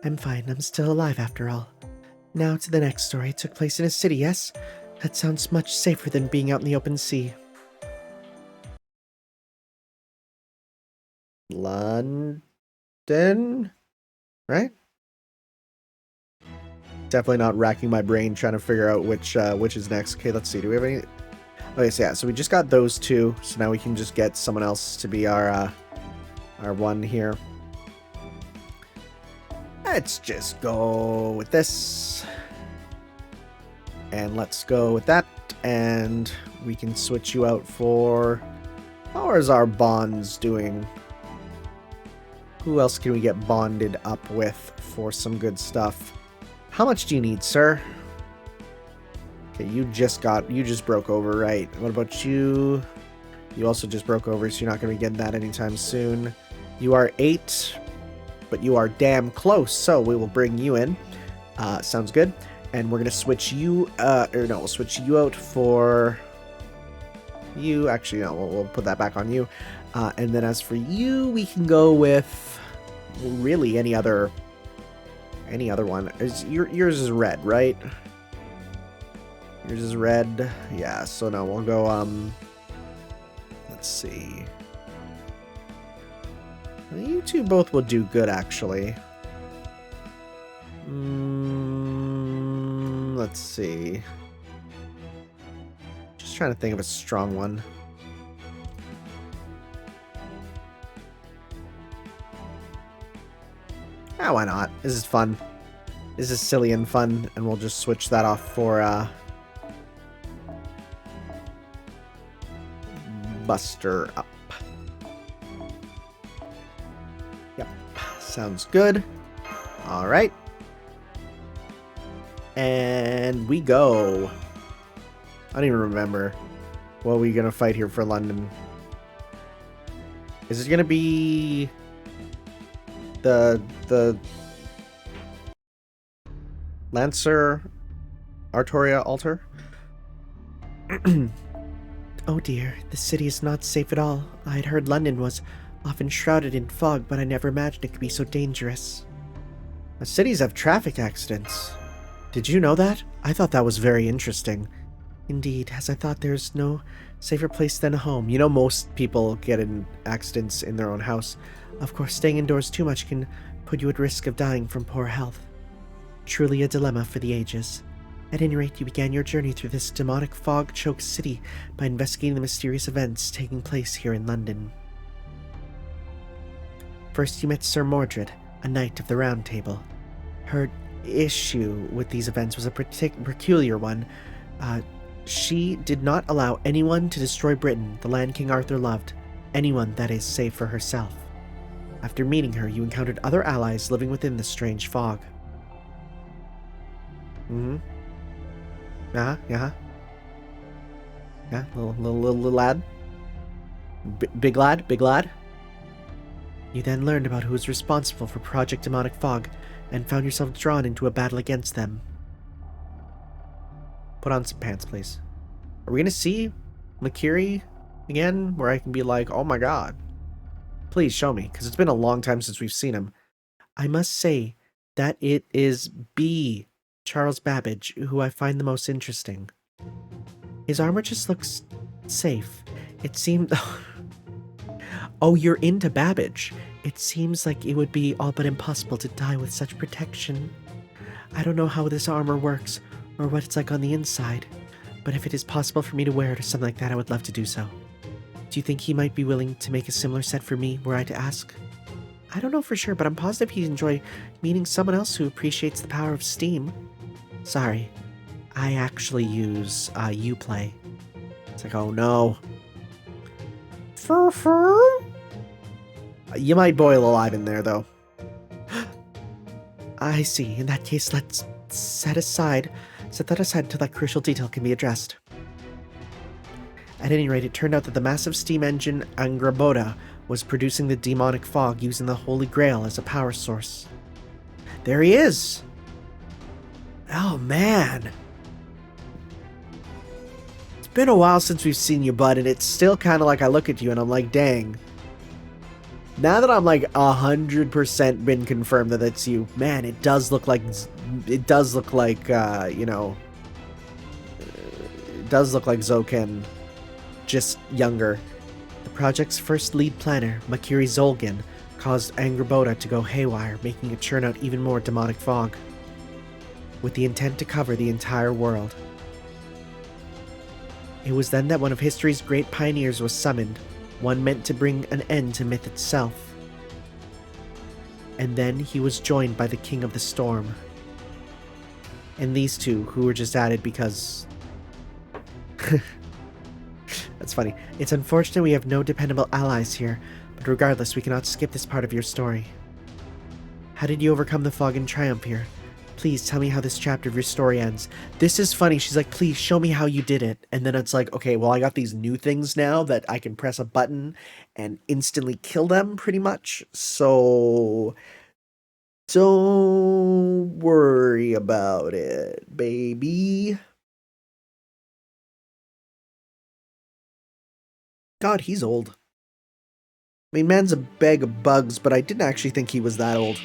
I'm fine. I'm still alive after all. Now to the next story. It took place in a city, yes? That sounds much safer than being out in the open sea. London? Right? Definitely not racking my brain trying to figure out which is next. Okay, let's see. Do we have any... Okay, so yeah, so we just got those 2. So now we can just get someone else to be our one here. Let's just go with this. And let's go with that. And we can switch you out for... How is our bonds doing? Who else can we get bonded up with for some good stuff? How much do you need, sir? Okay, you just broke over, right? What about you? You also just broke over, so you're not going to be getting that anytime soon. You are 8... But you are damn close, so we will bring you in. Sounds good. And we're going to switch you, we'll switch you out for you. Actually, no, we'll put that back on you. And then as for you, we can go with really any other one. Yours is red, right? Yours is red. Yeah, so no, we'll go, let's see. You two both will do good, actually. Let's see. Just trying to think of a strong one. Ah, why not? This is fun. This is silly and fun, and we'll just switch that off for, Buster Up. Yep, sounds good. All right. And we go. I don't even remember. What are we going to fight here for London? Is it going to be the Lancer Artoria altar? Oh dear, the city is not safe at all. I had heard London was often shrouded in fog, but I never imagined it could be so dangerous. The cities have traffic accidents. Did you know that? I thought that was very interesting. Indeed, as I thought there's no Safer place than a home. You know, most people get in accidents in their own house. Of course, staying indoors too much can put you at risk of dying from poor health. Truly a dilemma for the ages. At any rate, you began your journey through this demonic fog-choked city by investigating the mysterious events taking place here in London. First, you met Sir Mordred, a knight of the Round Table. Her issue with these events was a peculiar one. She did not allow anyone to destroy Britain, the land King Arthur loved. Anyone, that is, save for herself. After meeting her, you encountered other allies living within the strange fog. Yeah, little lad. Big lad. You then learned about who was responsible for Project Demonic Fog, and found yourself drawn into a battle against them. Put on some pants, please. Are we gonna see Makiri again, where I can be like, oh my god? Please show me, because it's been a long time since we've seen him. I must say that it is B. Charles Babbage who I find the most interesting. His armor just looks safe. It seemed... Oh, you're into Babbage. It seems like it would be all but impossible to die with such protection. I don't know how this armor works, or what it's like on the inside, but if it is possible for me to wear it or something like that, I would love to do so. Do you think he might be willing to make a similar set for me, were I to ask? I don't know for sure, but I'm positive he'd enjoy meeting someone else who appreciates the power of steam. Sorry, I actually use Uplay. It's like, oh no. You might boil alive in there, though. I see. In that case, let's set that aside until that crucial detail can be addressed. At any rate, it turned out that the massive steam engine Angraboda was producing the demonic fog using the Holy Grail as a power source. There he is! Oh, man. It's been a while since we've seen you, bud, and it's still kind of like I look at you and I'm like, dang. Now that I'm like 100% been confirmed that it's you, man, it does look like, you know, it does look like Zoken, just younger. The project's first lead planner, Makiri Zolgin, caused Angraboda to go haywire, making it churn out even more demonic fog, with the intent to cover the entire world. It was then that one of history's great pioneers was summoned, one meant to bring an end to myth itself. And then he was joined by the King of the Storm. And these two, who were just added because... That's funny. It's unfortunate we have no dependable allies here, but regardless, we cannot skip this part of your story. How did you overcome the fog and triumph here? Please tell me how this chapter of your story ends. This is funny. She's like, please show me how you did it. And then it's like, okay, well, I got these new things now that I can press a button and instantly kill them, pretty much. So don't worry about it, baby. God, he's old. I mean, man's a bag of bugs, but I didn't actually think he was that old.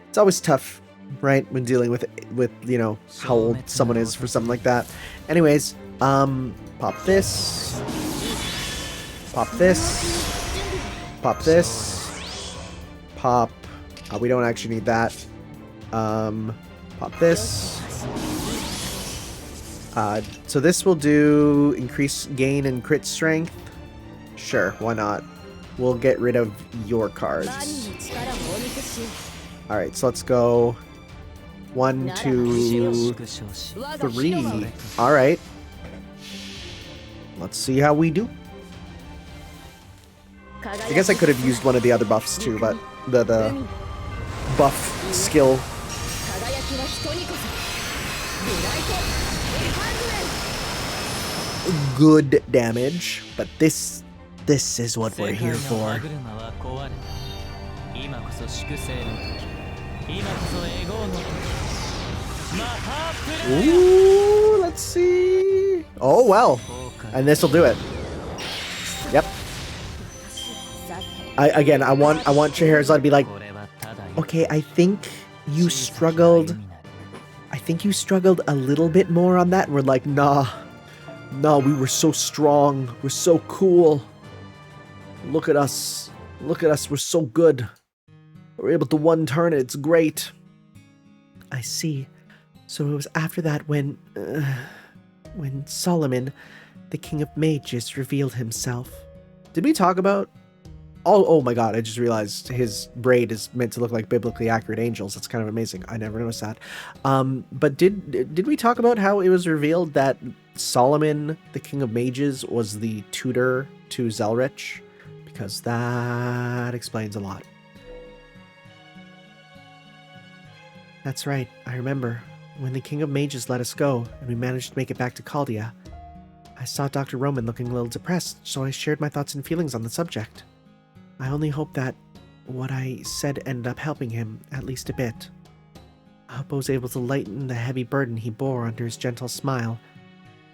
It's always tough, right, when dealing with you know, how old someone is for something like that. Anyways, pop this. Pop this. Pop this. Pop. We don't actually need that. Pop this. So this will do increase gain and crit strength. Sure, why not? We'll get rid of your cards. Alright, so let's go 1, 2, 3. Alright. Let's see how we do. I guess I could have used one of the other buffs too, but the buff skill. Good damage, but this is what we're here for. Ooh, let's see. Oh well, and this will do it. Yep. I want Scheherazade to be like, okay, I think you struggled a little bit more on that. And we're like, nah, No, we were so strong. We're so cool. Look at us. Look at us. We're so good. We're able to one-turn it. It's great. I see. So it was after that when Solomon, the king of mages, revealed himself. Did we talk about... Oh my god, I just realized his braid is meant to look like biblically accurate angels. That's kind of amazing. I never noticed that. But did we talk about how it was revealed that Solomon, the king of mages, was the tutor to Zelrich? Because that explains a lot. That's right, I remember. When the king of mages let us go, and we managed to make it back to Chaldea, I saw Dr. Roman looking a little depressed, so I shared my thoughts and feelings on the subject. I only hope that what I said ended up helping him, at least a bit. I hope I was able to lighten the heavy burden he bore under his gentle smile,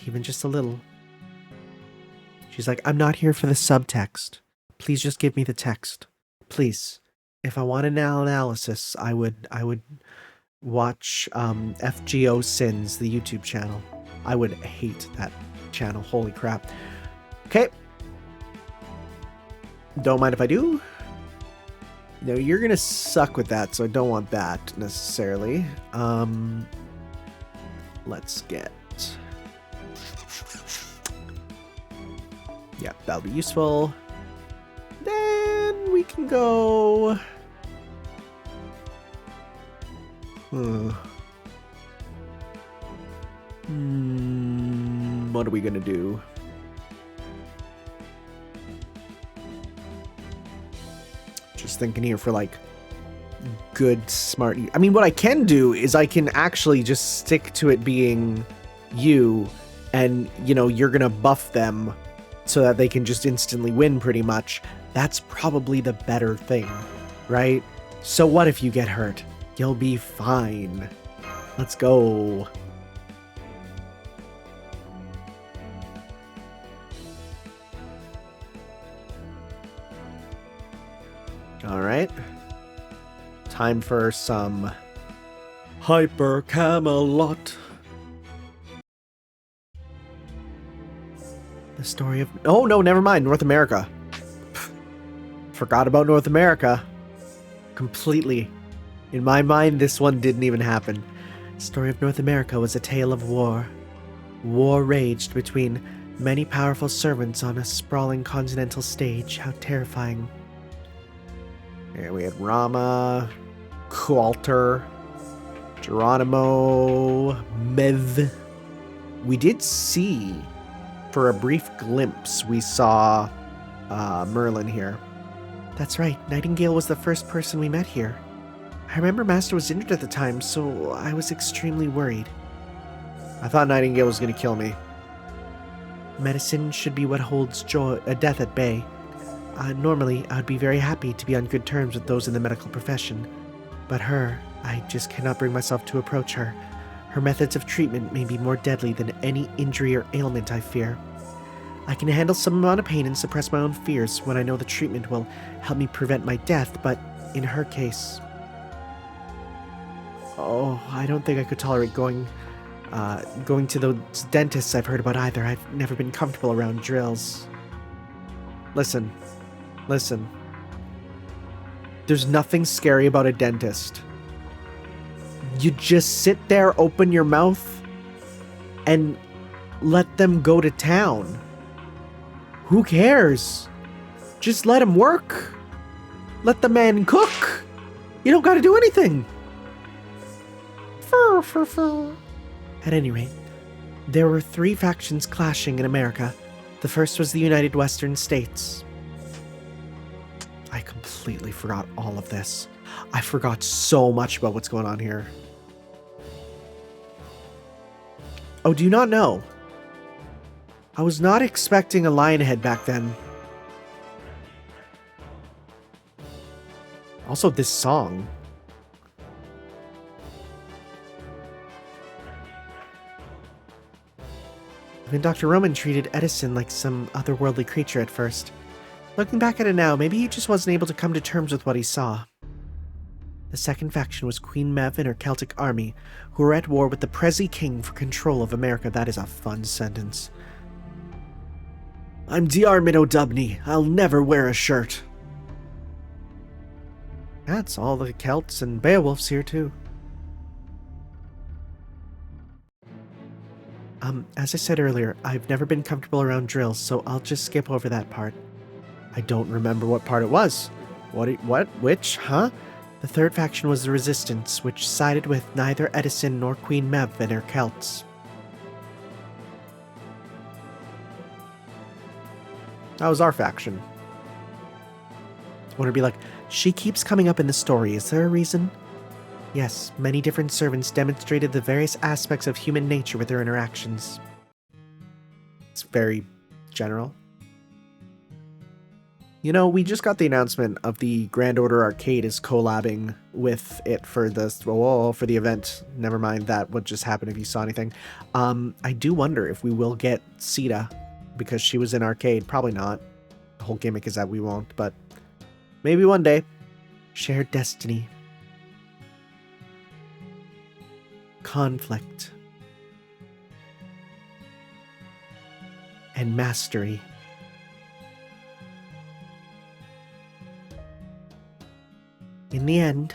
even just a little. She's like, I'm not here for the subtext. Please just give me the text. Please. If I want an analysis, I would watch FGO Sins, the YouTube channel. I would hate that channel. Holy crap. Okay. Don't mind if I do. No, you're gonna suck with that, so I don't want that necessarily. Let's get... Yeah, that'll be useful. Then we can go... What are we gonna do? Just thinking here for like good, smart... I mean, what I can do is I can actually just stick to it being you, and, you know, you're gonna buff them so that they can just instantly win pretty much. That's probably the better thing, right? So what if you get hurt? You'll be fine. Let's go. All right. Time for some Hyper Camelot. The story of... Oh, no, never mind. North America. Forgot about North America. Completely. In my mind, this one didn't even happen. The story of North America was a tale of war. War raged between many powerful servants on a sprawling continental stage. How terrifying. Yeah, we had Rama, Coulter, Geronimo, Mev. We did see, for a brief glimpse, we saw Merlin here. That's right, Nightingale was the first person we met here. I remember Master was injured at the time, so I was extremely worried. I thought Nightingale was going to kill me. Medicine should be what holds death at bay. Normally, I'd be very happy to be on good terms with those in the medical profession. But her, I just cannot bring myself to approach her. Her methods of treatment may be more deadly than any injury or ailment, I fear. I can handle some amount of pain and suppress my own fears when I know the treatment will help me prevent my death, but in her case... Oh, I don't think I could tolerate going to those dentists I've heard about either. I've never been comfortable around drills. Listen. There's nothing scary about a dentist. You just sit there, open your mouth, and let them go to town. Who cares? Just let him work. Let the man cook. You don't gotta do anything. At any rate, there were 3 factions clashing in America. The first was the United Western States. I completely forgot all of this. I forgot so much about what's going on here. Oh, do you not know? I was not expecting a lion head back then. Also, this song. Even Dr. Roman treated Edison like some otherworldly creature at first. Looking back at it now, maybe he just wasn't able to come to terms with what he saw. The second faction was Queen Mev and her Celtic army, who were at war with the Prezi King for control of America. That is a fun sentence. I'm Dr. Dubney. I'll never wear a shirt. That's all the Celts and Beowulfs here, too. As I said earlier, I've never been comfortable around drills, so I'll just skip over that part. I don't remember what part it was. What? Which? Huh? The third faction was the Resistance, which sided with neither Edison nor Queen Mev and her Celts. That was our faction. I want to be like, she keeps coming up in the story. Is there a reason? Yes, many different servants demonstrated the various aspects of human nature with their interactions. It's very general. You know, we just got the announcement of the Grand Order Arcade is collabing with it for the event. Never mind that, what just happened if you saw anything. I do wonder if we will get Sita, because she was in Arcade. Probably not. The whole gimmick is that we won't, but maybe one day. Shared destiny. Conflict. And mastery. In the end,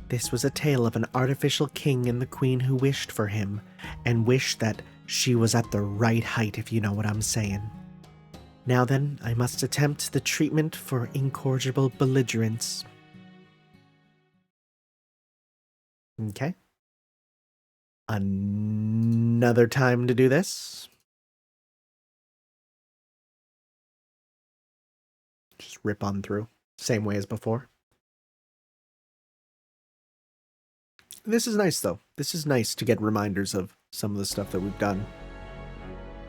this was a tale of an artificial king and the queen who wished for him, and wished that she was at the right height, if you know what I'm saying. Now then, I must attempt the treatment for incorrigible belligerence. Okay. Another time to do this. Just rip on through. Same way as before. This is nice, though. This is nice to get reminders of some of the stuff that we've done.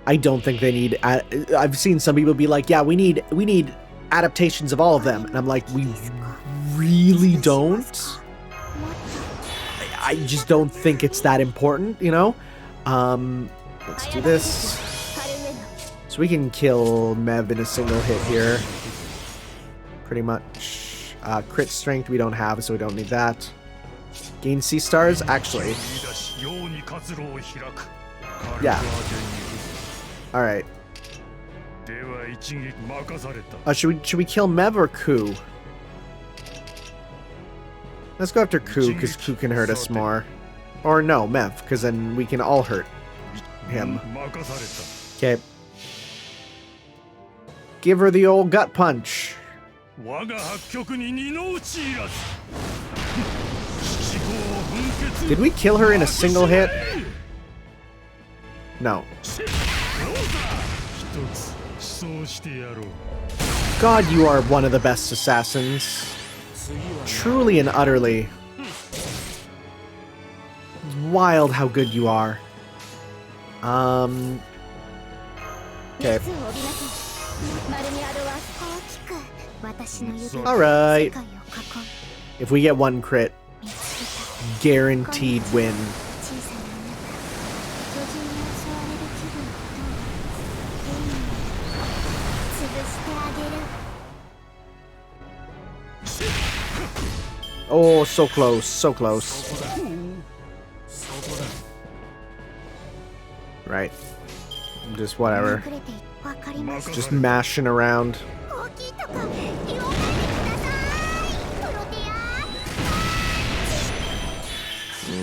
I don't think they need... I've seen some people be like, yeah, we need adaptations of all of them. And I'm like, we really don't? I just don't think it's that important, you know? Let's do this. So we can kill Mev in a single hit here. Pretty much. Crit strength we don't have, so we don't need that. Gain C stars? Actually. Yeah. Alright. Should we kill Mev or Ku? Let's go after Ku, because Ku can hurt us more. Or no, Mev, because then we can all hurt him. Okay. Give her the old gut punch. Did we kill her in a single hit? No. God, you are one of the best assassins. Truly and utterly. It's wild how good you are. Okay. Alright. If we get one crit, guaranteed win. Oh, so close, so close. Right. Just whatever. Just mashing around.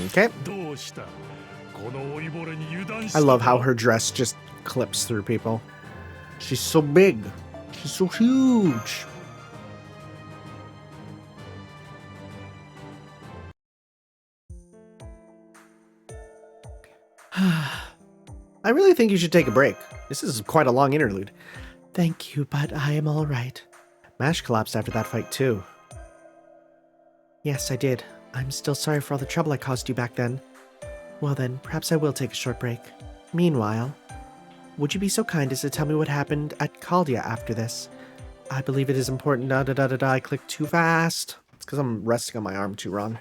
Okay. I love how her dress just clips through people. She's so big. She's so huge. I really think you should take a break. This is quite a long interlude. Thank you, but I am all right. Mash collapsed after that fight, too. Yes, I did. I'm still sorry for all the trouble I caused you back then. Well then, perhaps I will take a short break. Meanwhile, would you be so kind as to tell me what happened at Caldia after this? I believe it is important. I clicked too fast. It's because I'm resting on my arm too wrong.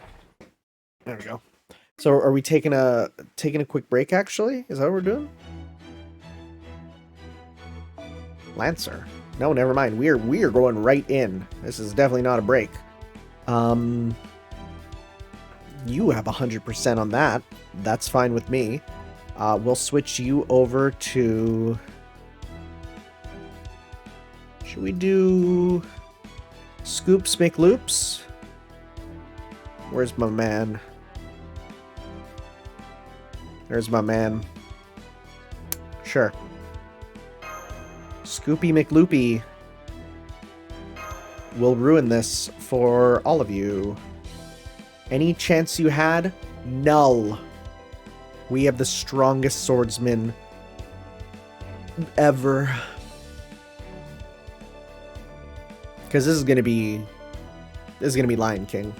There we go. So are we taking a quick break, actually? Is that what we're doing? Lancer. No, never mind. We are going right in. This is definitely not a break. You have 100% on that. That's fine with me. We'll switch you over to Should we do Scoops Make Loops? Where's my man? There's my man. Sure. Scoopy McLoopy will ruin this for all of you. Any chance you had? Null. We have the strongest swordsman ever. Because this is gonna be Lion King.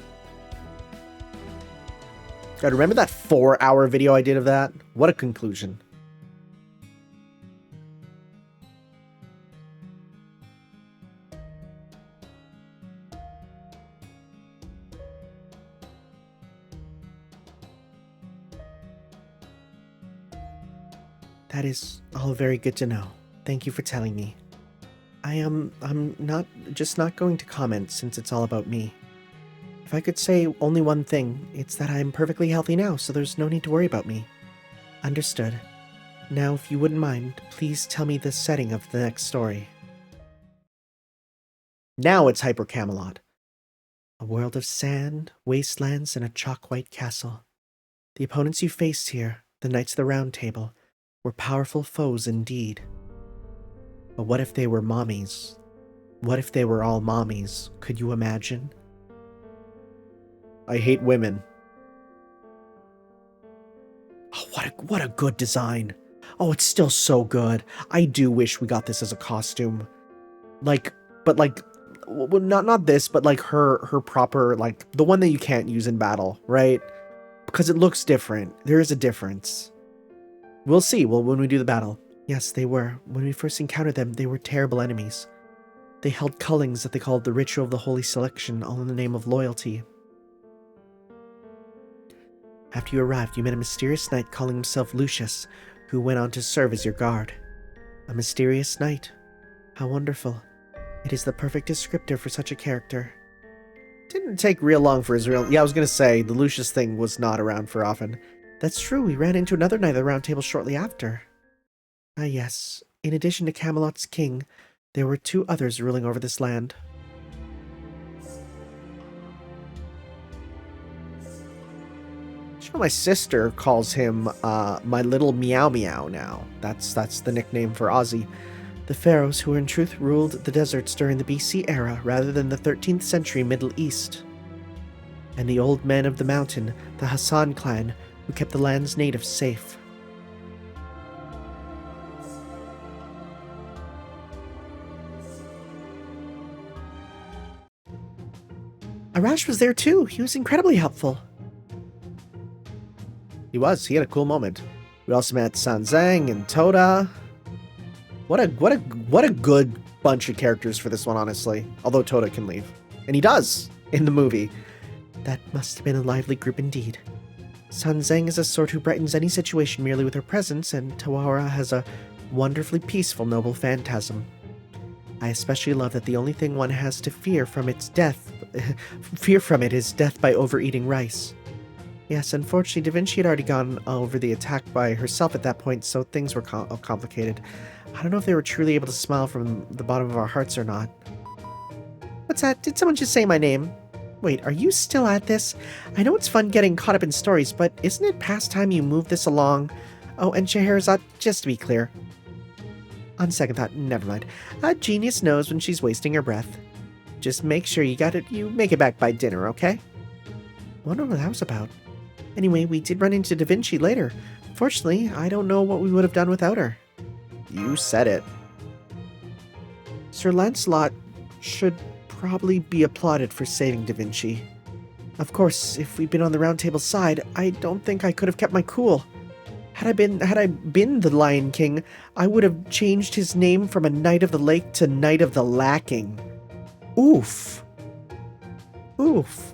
God, remember that 4-hour video I did of that? What a conclusion. That is all very good to know. Thank you for telling me. I'm not going to comment since it's all about me. If I could say only one thing, it's that I'm perfectly healthy now, so there's no need to worry about me. Understood. Now, if you wouldn't mind, please tell me the setting of the next story. Now it's Hyper Camelot. A world of sand, wastelands, and a chalk-white castle. The opponents you faced here, the Knights of the Round Table, were powerful foes indeed. But what if they were mommies? What if they were all mommies? Could you imagine? I hate women. Oh, what a good design. Oh, it's still so good. I do wish we got this as a costume. Well, not this, but like her proper, like the one that you can't use in battle, right? Because it looks different. There is a difference. We'll see. Well, when we do the battle. Yes, they were. When we first encountered them, they were terrible enemies. They held cullings that they called the Ritual of the Holy Selection, all in the name of loyalty. After you arrived, you met a mysterious knight calling himself Lucius, who went on to serve as your guard. A mysterious knight. How wonderful. It is the perfect descriptor for such a character. Didn't take real long for his real... Yeah, I was going to say, the Lucius thing was not around for often. That's true, we ran into another Knight of the Round Table shortly after. Ah yes, in addition to Camelot's king, there were 2 others ruling over this land. You know, my sister calls him my little meow meow now. That's the nickname for Ozzy. The pharaohs who in truth ruled the deserts during the BC era rather than the 13th century Middle East. And the old men of the mountain, the Hassan clan, who kept the land's natives safe. Arash was there too. He was incredibly helpful. He was. He had a cool moment. We also met Sanzang and Toda. What a good bunch of characters for this one, honestly. Although Toda can leave. And he does in the movie. That must have been a lively group indeed. Sanzang is a sort who brightens any situation merely with her presence, and Tawara has a wonderfully peaceful, noble phantasm. I especially love that the only thing one has to fear from it is death by overeating rice. Yes, unfortunately, Da Vinci had already gone over the attack by herself at that point, so things were complicated. I don't know if they were truly able to smile from the bottom of our hearts or not. What's that? Did someone just say my name? Wait, are you still at this? I know it's fun getting caught up in stories, but isn't it past time you move this along? Oh, and Scheherazade, just to be clear. On second thought, never mind. A genius knows when she's wasting her breath. Just make sure you make it back by dinner, okay? Wonder what that was about. Anyway, we did run into Da Vinci later. Fortunately, I don't know what we would have done without her. You said it. Sir Lancelot should probably be applauded for saving Da Vinci. Of course, if we'd been on the Round Table's side, I don't think I could have kept my cool. Had I been the Lion King, I would have changed his name from a Knight of the Lake to Knight of the Lacking. Oof. Oof.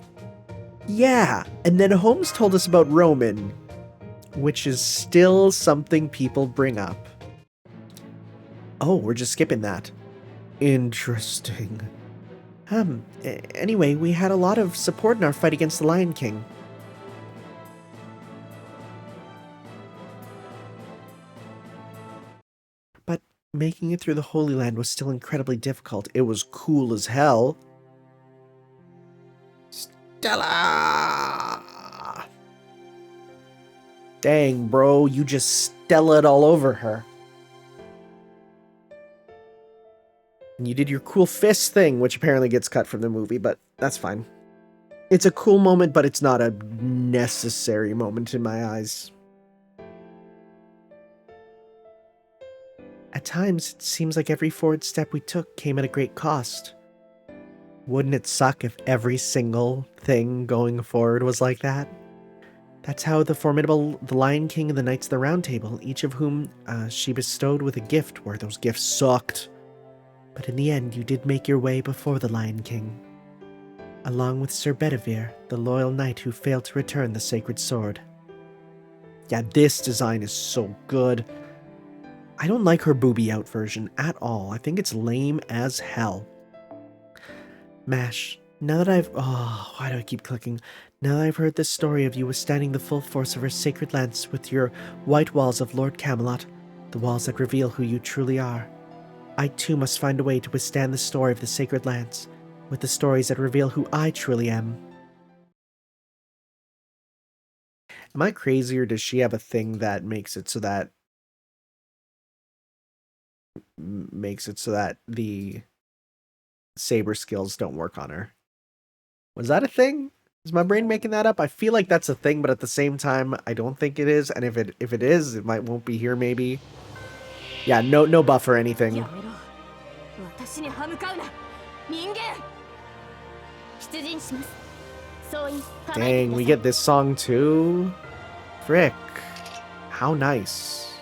Yeah, and then Holmes told us about Roman, which is still something people bring up. Oh, we're just skipping that. Interesting. Anyway, we had a lot of support in our fight against the Lion King. But Making it through the Holy Land was still incredibly difficult. It was cool as hell. Stella! Dang, bro, you just Stella-ed all over her. And you did your cool fist thing, which apparently gets cut from the movie, but that's fine. It's a cool moment, but it's not a necessary moment in my eyes. At times, it seems like every forward step we took came at a great cost. Wouldn't it suck if every single thing going forward was like that? That's how the formidable the Lion King and the Knights of the Round Table, each of whom she bestowed with a gift, where those gifts sucked. But in the end, you did make your way before the Lion King, along with Sir Bedivere, the loyal knight who failed to return the sacred sword. Yeah, this design is so good. I don't like her booby out version at all. I think it's lame as hell. Mash, now that I've... Oh, why do I keep clicking? Now that I've heard this story of you withstanding the full force of her sacred lance with your white walls of Lord Camelot, the walls that reveal who you truly are, I too must find a way to withstand the story of the sacred lance, with the stories that reveal who I truly am. Am I crazy, or does she have a thing that makes it so that the saber skills don't work on her? Was that a thing? Is my brain making that up? I feel like that's a thing, but at the same time, I don't think it is. And if it is, it won't be here maybe. Yeah, no buff or anything. Dang, we get this song too? Frick. How nice.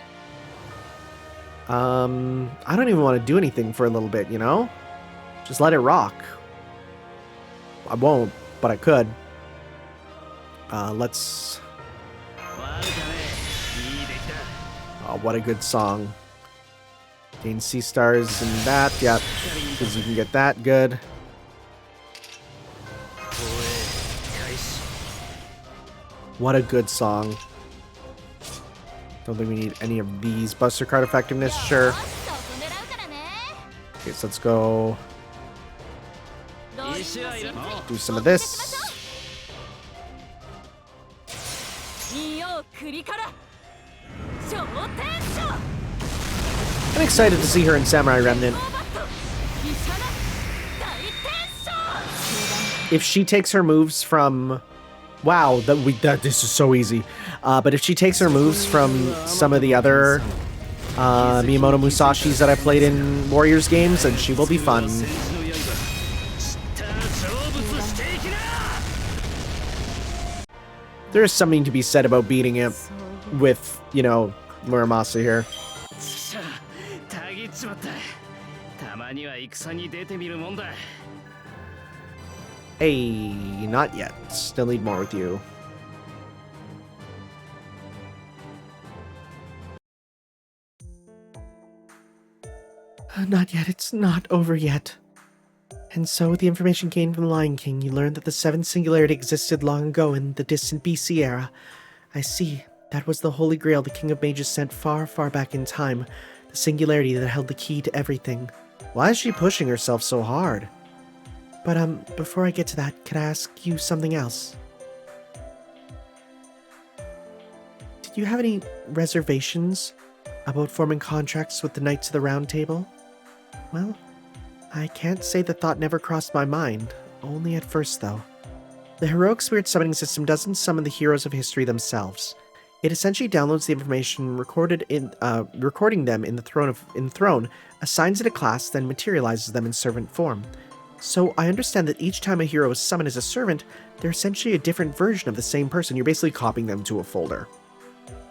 I don't even want to do anything for a little bit, you know? Just let it rock. I won't, but I could. Let's... Oh, what a good song. Gain C stars and that, yep. Because you can get that, good. What a good song. Don't think we need any of these. Buster card effectiveness, sure. Okay, so let's go do some of this. I'm excited to see her in Samurai Remnant. If she takes her moves from... Wow, this is so easy. But if she takes her moves from some of the other Miyamoto Musashis that I played in Warriors games, then she will be fun. There is something to be said about beating him with, you know, Muramasa here. Hey, not yet. Still need more with you. Not yet. It's not over yet. And so, with the information gained from the Lion King, you learned that the seventh singularity existed long ago in the distant BC era. I see. That was the Holy Grail the King of Mages sent far, far back in time. The singularity that held the key to everything. Why is she pushing herself so hard? But, before I get to that, could I ask you something else? Did you have any reservations about forming contracts with the Knights of the Round Table? Well, I can't say the thought never crossed my mind, only at first though. The heroic spirit summoning system doesn't summon the heroes of history themselves. It essentially downloads the information recording them in the throne, assigns it a class, then materializes them in servant form. So I understand that each time a hero is summoned as a servant, they're essentially a different version of the same person. You're basically copying them to a folder.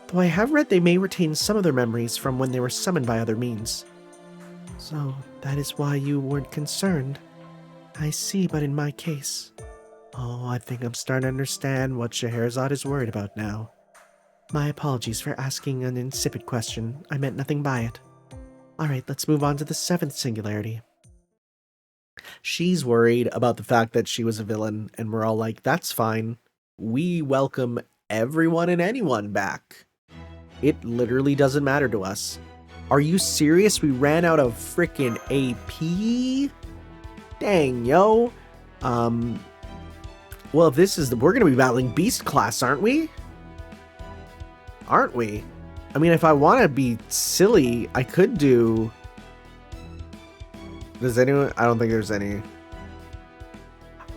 Though I have read they may retain some of their memories from when they were summoned by other means. So, that is why you weren't concerned. I see, but in my case... Oh, I think I'm starting to understand what Scheherazade is worried about now. My apologies for asking an insipid question. I meant nothing by it. Alright, let's move on to the seventh singularity. She's worried about the fact that she was a villain, and we're all like, that's fine. We welcome everyone and anyone back. It literally doesn't matter to us. Are you serious? We ran out of freaking AP? Dang, yo. Well, if this is we're gonna be battling Beast class, aren't we? Aren't we? I mean, if I want to be silly, I could do... Does anyone... I don't think there's any...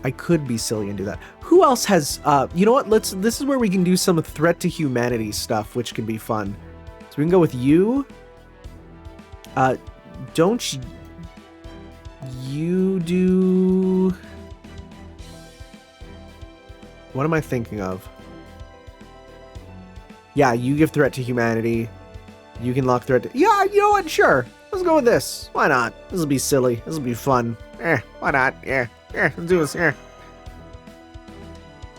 I could be silly and do that. Who else has... you know what? This is where we can do some threat to humanity stuff, which can be fun. So we can go with you. Don't you do... What am I thinking of? Yeah, you give threat to humanity. You can lock threat to... Yeah, you know what? Sure. Let's go with this. Why not? This will be silly. This will be fun. Why not? Yeah, let's do this. I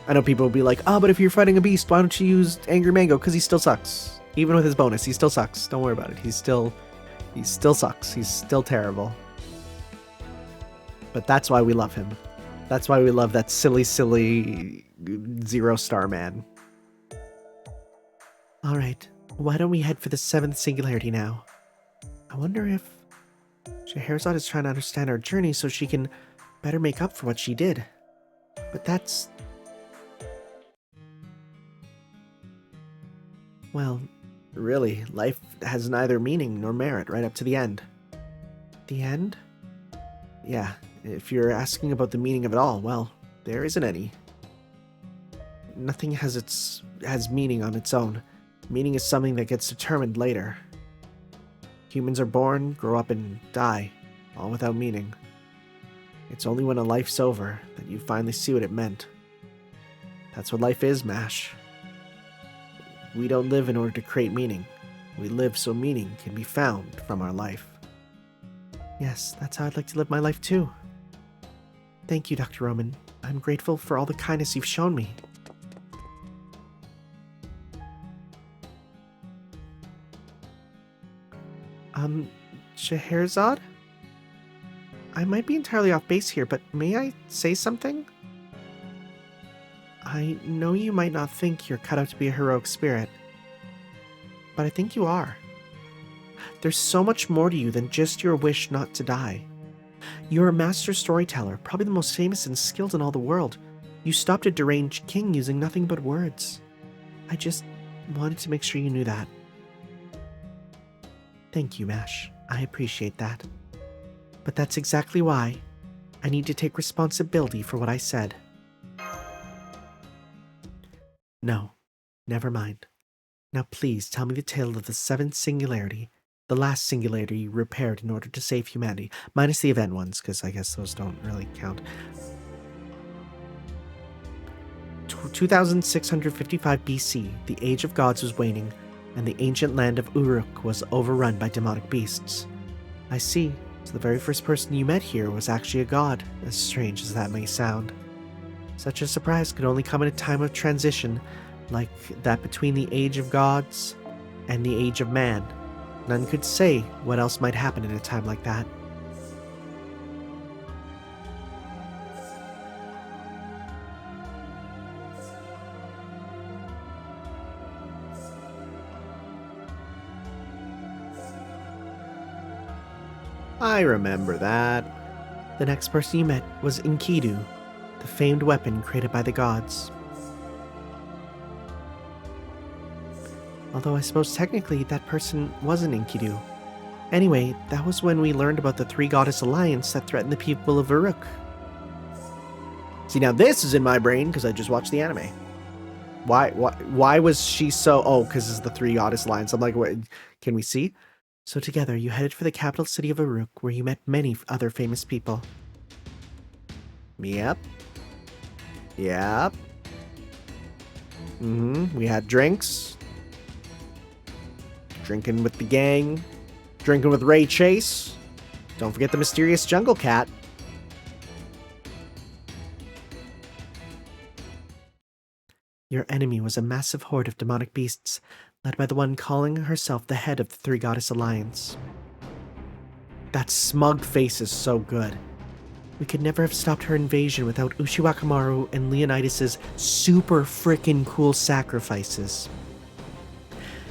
know people will be like, oh, but if you're fighting a beast, why don't you use Angry Mango? Because he still sucks. Even with his bonus, he still sucks. Don't worry about it. He still sucks. He's still terrible. But that's why we love him. That's why we love that silly 0-star man. Alright, why don't we head for the 7th Singularity now? I wonder if Scheherazade is trying to understand our journey so she can better make up for what she did. But that's... Well, really, life has neither meaning nor merit right up to the end. The end? Yeah, if you're asking about the meaning of it all, well, there isn't any. Nothing has meaning on its own. Meaning is something that gets determined later. Humans are born, grow up, and die, all without meaning. It's only when a life's over that you finally see what it meant. That's what life is, MASH. We don't live in order to create meaning. We live so meaning can be found from our life. Yes, that's how I'd like to live my life too. Thank you, Dr. Roman. I'm grateful for all the kindness you've shown me. Scheherazade? I might be entirely off base here, but may I say something? I know you might not think you're cut out to be a heroic spirit, but I think you are. There's so much more to you than just your wish not to die. You're a master storyteller, probably the most famous and skilled in all the world. You stopped a deranged king using nothing but words. I just wanted to make sure you knew that. Thank you, MASH. I appreciate that. But that's exactly why I need to take responsibility for what I said. No, never mind. Now please tell me the tale of the 7th Singularity, the last Singularity you repaired in order to save humanity, minus the event ones, because I guess those don't really count. 2655 BC, the Age of Gods was waning, and the ancient land of Uruk was overrun by demonic beasts. I see, so the very first person you met here was actually a god, as strange as that may sound. Such a surprise could only come at a time of transition, like that between the Age of Gods and the Age of Man. None could say what else might happen in a time like that. I remember that. The next person you met was Enkidu, the famed weapon created by the gods. Although I suppose technically that person wasn't Enkidu. Anyway, that was when we learned about the three goddess alliance that threatened the people of Uruk. See, now this is in my brain because I just watched the anime. Why was she so... Oh, because it's the three goddess alliance. I'm like, what? Can we see? So together, you headed for the capital city of Uruk, where you met many other famous people. Yep. Yep. We had drinks. Drinking with the gang. Drinking with Ray Chase. Don't forget the mysterious jungle cat. Your enemy was a massive horde of demonic beasts, led by the one calling herself the head of the Three Goddess Alliance. That smug face is so good. We could never have stopped her invasion without Ushiwakamaru and Leonidas' super frickin' cool sacrifices.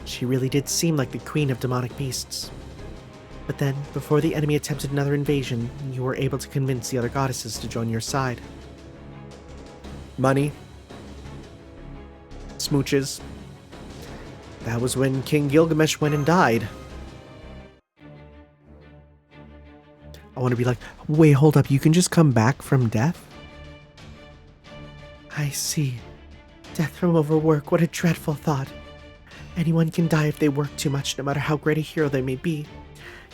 She really did seem like the queen of demonic beasts. But then, before the enemy attempted another invasion, you were able to convince the other goddesses to join your side. Money. Smooches. That was when King Gilgamesh went and died. I want to be like, wait, hold up, you can just come back from death? I see. Death from overwork, what a dreadful thought. Anyone can die if they work too much, no matter how great a hero they may be.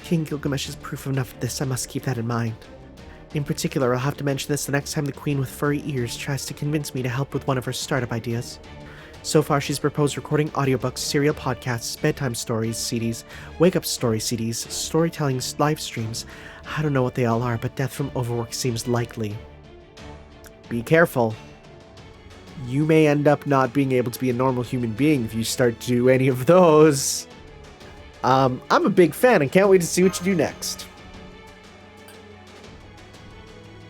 King Gilgamesh is proof enough of this, I must keep that in mind. In particular, I'll have to mention this the next time the queen with furry ears tries to convince me to help with one of her startup ideas. So far, she's proposed recording audiobooks, serial podcasts, bedtime stories, CDs, wake-up story CDs, storytelling live streams. I don't know what they all are, but death from overwork seems likely. Be careful. You may end up not being able to be a normal human being if you start to do any of those. I'm a big fan and can't wait to see what you do next.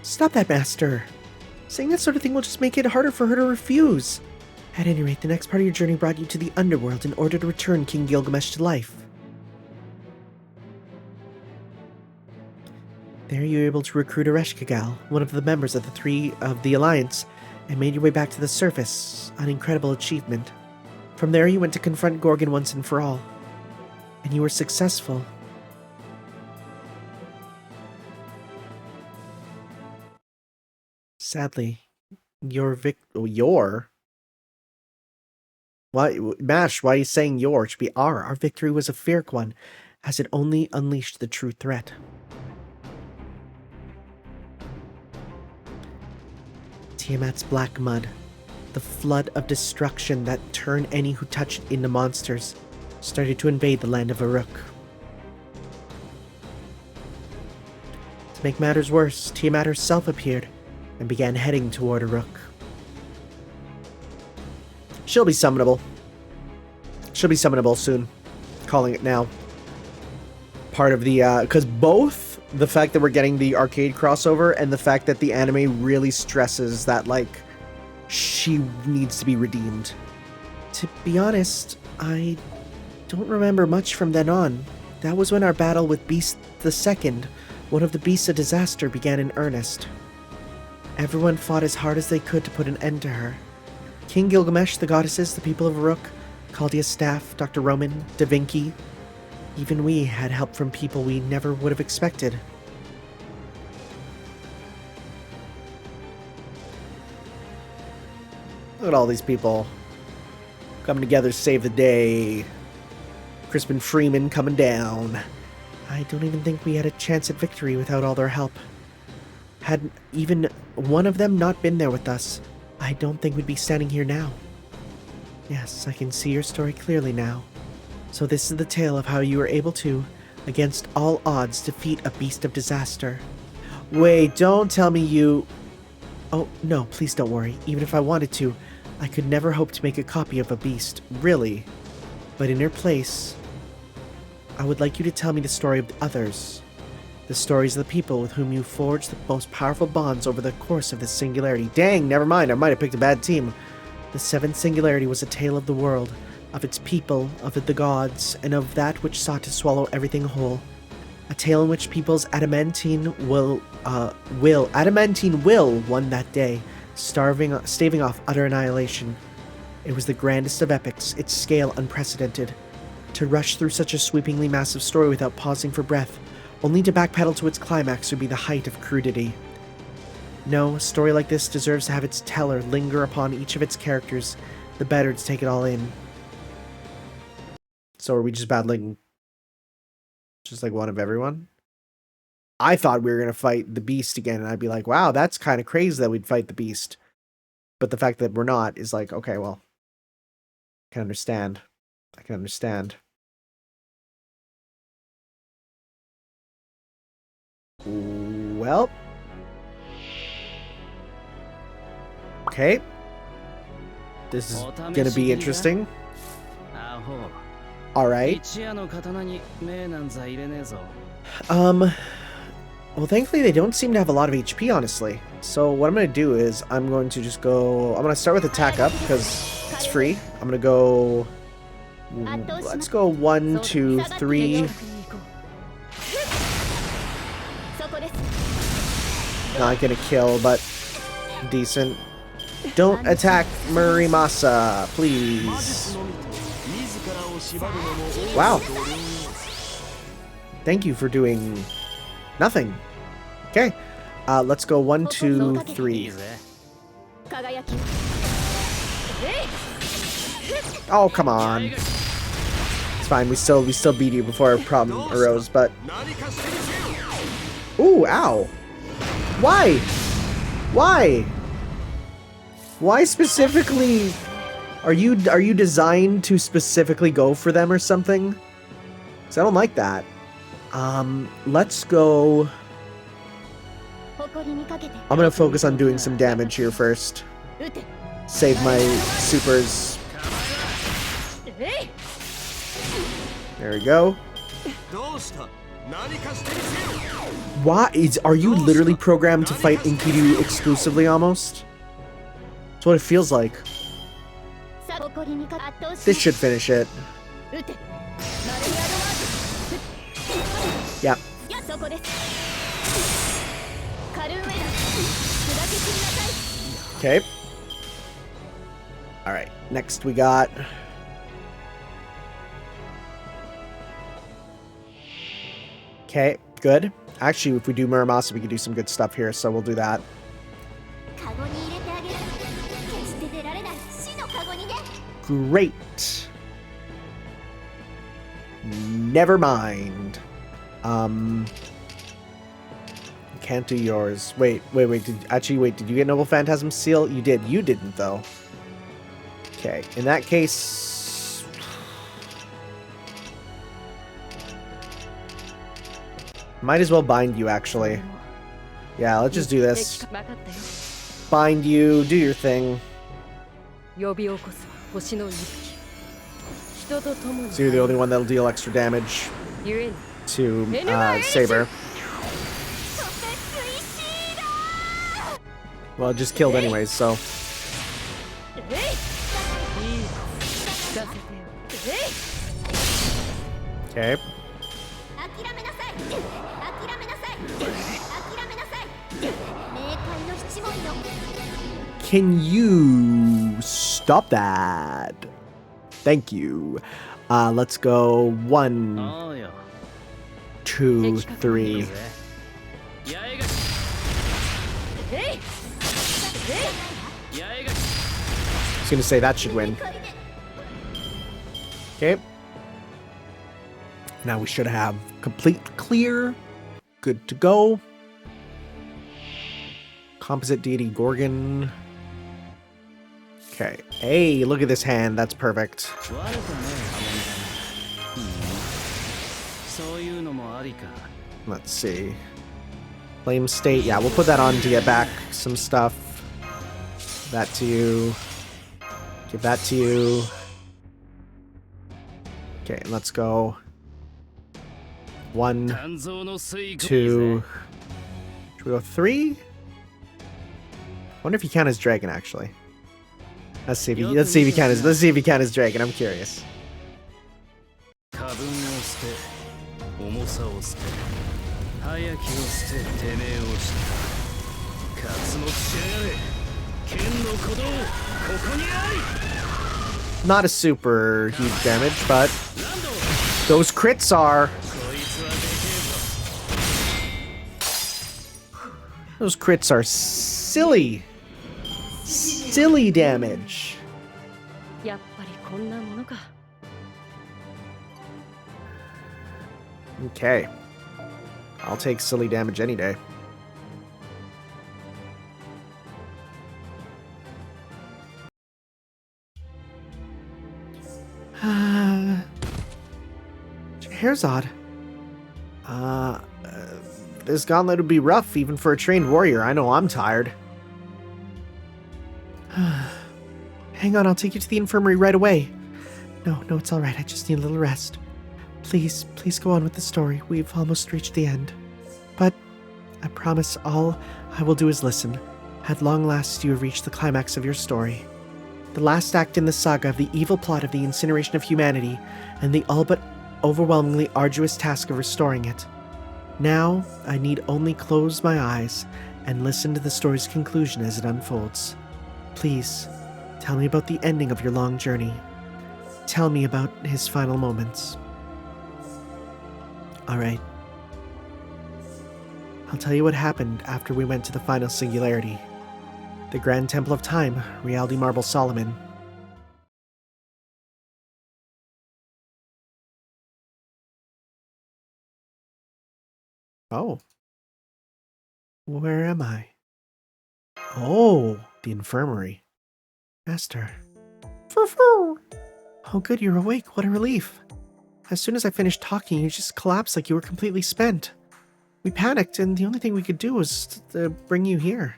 Stop that, Master. Saying that sort of thing will just make it harder for her to refuse. At any rate, the next part of your journey brought you to the underworld in order to return King Gilgamesh to life. There you were able to recruit Ereshkigal, one of the members of the three of the Alliance, and made your way back to the surface, an incredible achievement. From there you went to confront Goggin once and for all. And you were successful. Sadly, Why, Mash, why are you saying your? It should be our. Our victory was a fair one, as it only unleashed the true threat. Tiamat's black mud, the flood of destruction that turned any who touched it into monsters, started to invade the land of Uruk. To make matters worse, Tiamat herself appeared and began heading toward Uruk. She'll be summonable. She'll be summonable soon. Calling it now. Part of the, because both the fact that we're getting the arcade crossover and the fact that the anime really stresses that, like, she needs to be redeemed. To be honest, I don't remember much from then on. That was when our battle with Beast II, one of the Beasts of Disaster, began in earnest. Everyone fought as hard as they could to put an end to her. King Gilgamesh, the goddesses, the people of Uruk, Chaldea's staff, Dr. Roman, Da Vinci. Even we had help from people we never would have expected. Look at all these people coming together to save the day. Crispin Freeman coming down. I don't even think we had a chance at victory without all their help. Had even one of them not been there with us, I don't think we'd be standing here now. Yes, I can see your story clearly now. So this is the tale of how you were able to, against all odds, defeat a beast of disaster. Wait, don't tell me you... Oh, no, please don't worry. Even if I wanted to, I could never hope to make a copy of a beast, really. But in your place, I would like you to tell me the story of the others. The stories of the people with whom you forged the most powerful bonds over the course of this singularity. Dang, never mind, I might have picked a bad team. The seventh singularity was a tale of the world, of its people, of the gods, and of that which sought to swallow everything whole. A tale in which people's adamantine will won that day, staving off utter annihilation. It was the grandest of epics, its scale unprecedented. To rush through such a sweepingly massive story without pausing for breath, only to backpedal to its climax, would be the height of crudity. No, a story like this deserves to have its teller linger upon each of its characters, the better to take it all in. So are we just battling just like one of everyone? I thought we were going to fight the beast again, and I'd be like, wow, that's kind of crazy that we'd fight the beast. But the fact that we're not is like, okay, well, I can understand. I can understand. Well. Okay. This is going to be interesting. Alright. Well, thankfully they don't seem to have a lot of HP, honestly. So what I'm going to do is I'm going to just go... I'm going to start with attack up because it's free. I'm going to go... Let's go 1, 2, 3. Not gonna kill, but decent. Don't attack Murimasa, please. Wow. Thank you for doing nothing. Okay. Let's go 1, 2, 3. Oh, come on. It's fine. We still beat you before a problem arose, but ooh, ow. Why? Why? Why specifically? Are you designed to specifically go for them or something? 'Cause I don't like that. Let's go. I'm gonna focus on doing some damage here first. Save my supers. There we go. Why are you literally programmed to fight Enkidu exclusively almost? That's what it feels like. This should finish it. Yeah. Okay. Alright, next we got... Okay, good. Actually, if we do Muramasa, we can do some good stuff here, so we'll do that. Great. Never mind. Can't do yours. Wait. Did you get Noble Phantasm Seal? You did. You didn't, though. Okay, in that case... Might as well bind you, actually. Yeah, let's just do this. Bind you, do your thing. So you're the only one that'll deal extra damage to Saber. Well, it just killed anyways, so... Okay. Can you stop that? Thank you. Let's go 1, 2, 3. I was gonna say that should win. Okay. Now we should have complete clear. Good to go. Composite deity Goggin. Okay. Hey, look at this hand. That's perfect. Let's see. Flame state. Yeah, we'll put that on to get back some stuff. That to you. Give that to you. Okay, let's go. 1, 2. Should we go 3? Wonder if he count as dragon actually. Let's see if he count as dragon. I'm curious. Not a super huge damage, but those crits are. Those crits are silly. Silly damage. Okay. I'll take silly damage any day. Scheherazade. This gauntlet would be rough even for a trained warrior. I know I'm tired. Hang on, I'll take you to the infirmary right away. No, it's alright. I just need a little rest. Please go on with the story. We've almost reached the end. But I promise all I will do is listen. At long last, you have reached the climax of your story. The last act in the saga of the evil plot of the incineration of humanity and the all but overwhelmingly arduous task of restoring it. Now, I need only close my eyes and listen to the story's conclusion as it unfolds. Please, tell me about the ending of your long journey. Tell me about his final moments. Alright. I'll tell you what happened after we went to the final Singularity. The Grand Temple of Time, Reality Marble Solomon. Oh. Where am I? Oh, the infirmary. Master. Oh good, you're awake. What a relief. As soon as I finished talking, you just collapsed like you were completely spent. We panicked, and the only thing we could do was to bring you here.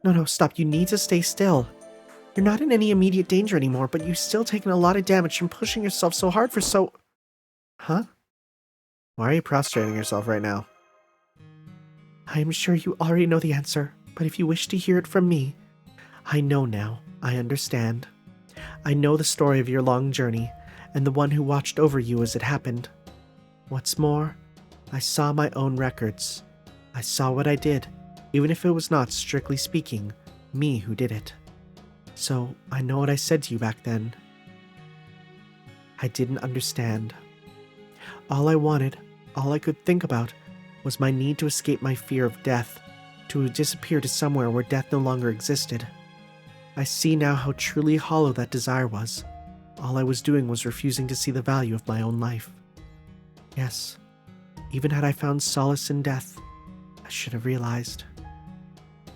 No, stop. You need to stay still. You're not in any immediate danger anymore, but you've still taken a lot of damage from pushing yourself so hard for so... Huh? Why are you prostrating yourself right now? I am sure you already know the answer, but if you wish to hear it from me, I know now. I understand. I know the story of your long journey, and the one who watched over you as it happened. What's more, I saw my own records. I saw what I did, even if it was not, strictly speaking, me who did it. So, I know what I said to you back then. I didn't understand. All I wanted, all I could think about, was my need to escape my fear of death, to disappear to somewhere where death no longer existed. I see now how truly hollow that desire was. All I was doing was refusing to see the value of my own life. Yes, even had I found solace in death, I should have realized.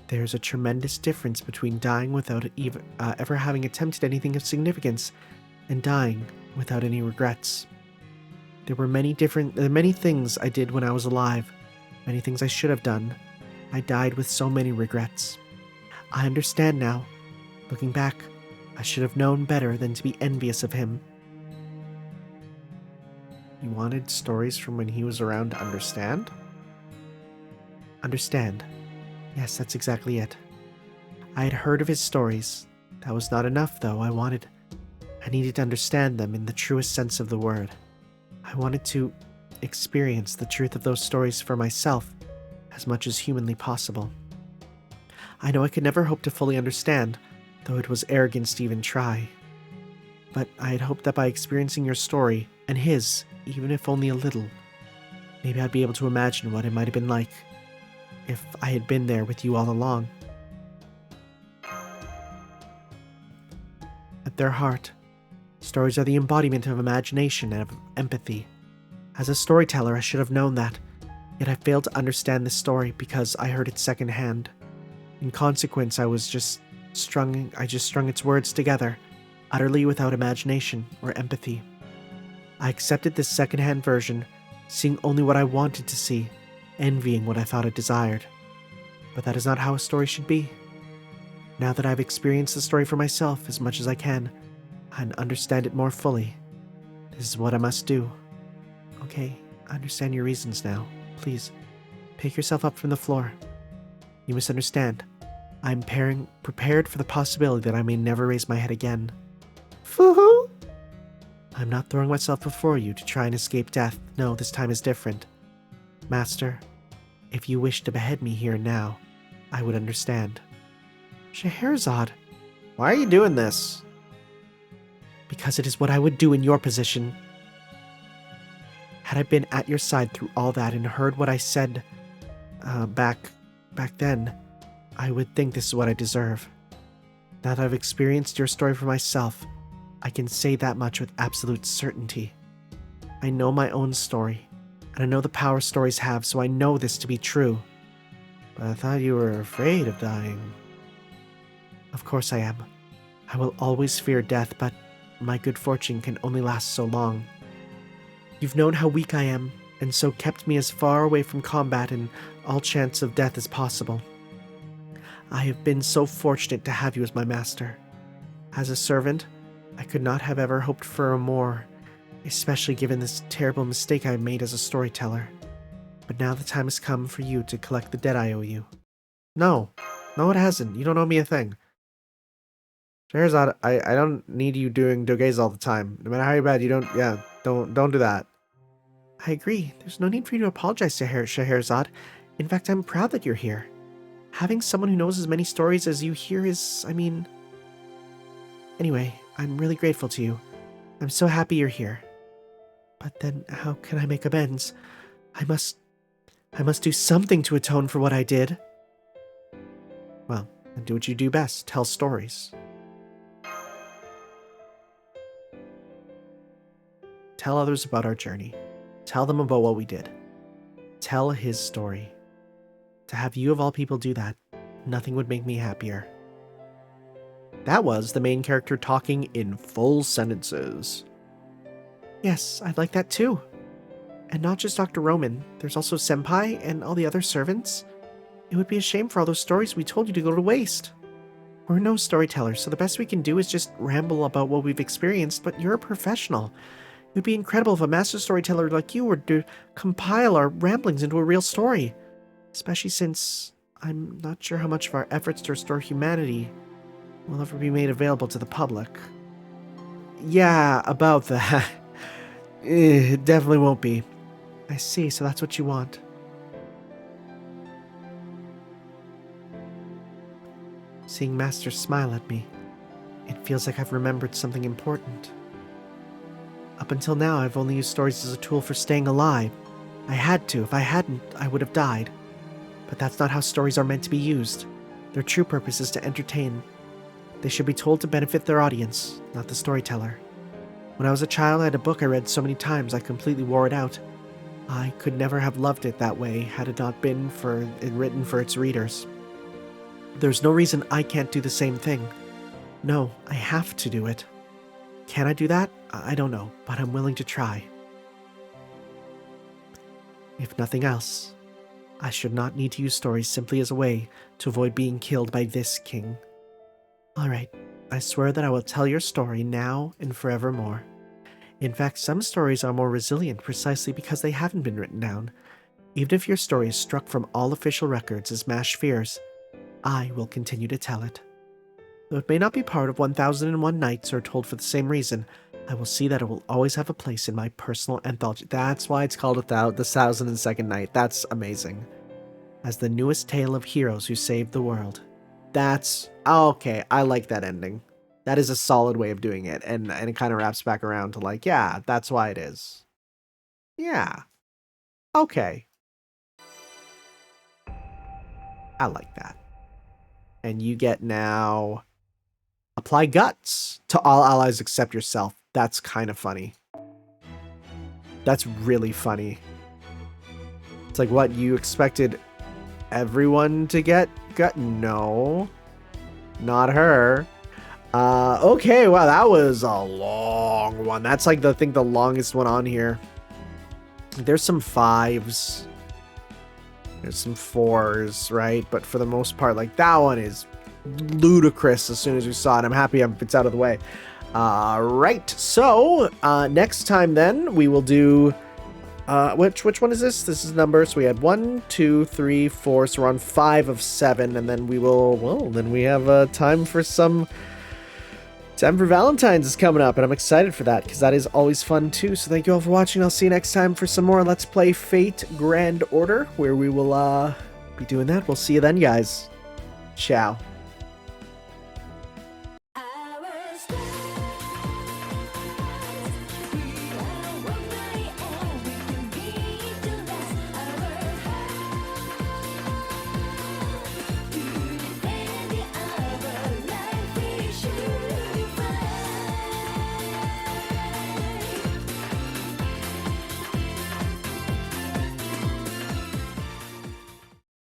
There's a tremendous difference between dying without ever having attempted anything of significance and dying without any regrets. There were many things I did when I was alive, many things I should have done. I died with so many regrets. I understand now. Looking back, I should have known better than to be envious of him. You wanted stories from when he was around to understand? Understand. Yes, that's exactly it. I had heard of his stories. That was not enough, though. I needed to understand them in the truest sense of the word. I wanted to experience the truth of those stories for myself as much as humanly possible. I know I could never hope to fully understand, though it was arrogance to even try. But I had hoped that by experiencing your story, and his, even if only a little, maybe I'd be able to imagine what it might have been like if I had been there with you all along. At their heart, stories are the embodiment of imagination and of empathy. As a storyteller, I should have known that, yet I failed to understand this story because I heard it secondhand. In consequence, I just strung its words together, utterly without imagination or empathy. I accepted this secondhand version, seeing only what I wanted to see, envying what I thought it desired. But that is not how a story should be. Now that I've experienced the story for myself as much as I can, and understand it more fully, this is what I must do. Okay, I understand your reasons now. Please, pick yourself up from the floor. You must understand, I'm prepared for the possibility that I may never raise my head again. Foo-hoo! I'm not throwing myself before you to try and escape death. No, this time is different. Master, if you wish to behead me here and now, I would understand. Scheherazade, why are you doing this? Because it is what I would do in your position. Had I been at your side through all that and heard what I said back then, I would think this is what I deserve. Now that I've experienced your story for myself, I can say that much with absolute certainty. I know my own story, and I know the power stories have, so I know this to be true. But I thought you were afraid of dying. Of course I am. I will always fear death, but my good fortune can only last so long. You've known how weak I am, and so kept me as far away from combat and all chance of death as possible. I have been so fortunate to have you as my master. As a servant, I could not have ever hoped for a more, especially given this terrible mistake I made as a storyteller. But now the time has come for you to collect the debt I owe you. No, it hasn't. You don't owe me a thing. Scheherazade, I don't need you doing dogaze all the time. No matter how bad, don't do that. I agree. There's no need for you to apologize to Scheherazade. In fact, I'm proud that you're here. having someone who knows as many stories as you here is, I mean... Anyway, I'm really grateful to you. I'm so happy you're here. But then, how can I make amends? I must do something to atone for what I did. Well, then do what you do best. Tell stories. Tell others about our journey. Tell them about what we did. Tell his story. To have you of all people do that, nothing would make me happier. That was the main character talking in full sentences. Yes, I'd like that too. And not just Dr. Roman, there's also Senpai and all the other servants. It would be a shame for all those stories we told you to go to waste. We're no storytellers, so the best we can do is just ramble about what we've experienced, but you're a professional. It would be incredible if a master storyteller like you were to compile our ramblings into a real story. Especially since I'm not sure how much of our efforts to restore humanity will ever be made available to the public. Yeah, about that. It definitely won't be. I see, so that's what you want. Seeing Master smile at me, it feels like I've remembered something important. Up until now, I've only used stories as a tool for staying alive. I had to. If I hadn't, I would have died. But that's not how stories are meant to be used. Their true purpose is to entertain. They should be told to benefit their audience, not the storyteller. When I was a child, I had a book I read so many times I completely wore it out. I could never have loved it that way had it not been for it written for its readers. There's no reason I can't do the same thing. No, I have to do it. Can I do that? I don't know, but I'm willing to try. If nothing else, I should not need to use stories simply as a way to avoid being killed by this king. Alright, I swear that I will tell your story now and forevermore. In fact, some stories are more resilient precisely because they haven't been written down. Even if your story is struck from all official records as Mash fears, I will continue to tell it. Though it may not be part of 1001 Nights or told for the same reason, I will see that it will always have a place in my personal anthology. That's why it's called the 1002nd Night. That's amazing. As the newest tale of heroes who saved the world. That's... okay, I like that ending. That is a solid way of doing it, and it kind of wraps back around to like, yeah, that's why it is. Yeah. Okay. I like that. And you get now... apply guts to all allies except yourself. That's kind of funny. That's really funny. It's like, what, you expected everyone to get gut? No. Not her. Okay, wow, that was a long one. That's like I think the longest one on here. There's some 5s. There's some 4s, right? But for the most part, like, that one is ludicrous as soon as we saw it. I'm happy it's out of the way. Right, so next time then we will do which one is this? This is number, so we had 1, 2, 3, 4, so we're on 5 of 7, and then we will, well, then we have time for Valentine's is coming up, and I'm excited for that because that is always fun too. So thank you all for watching. I'll see you next time for some more Let's Play Fate Grand Order, where we will be doing that. We'll see you then, guys. Ciao.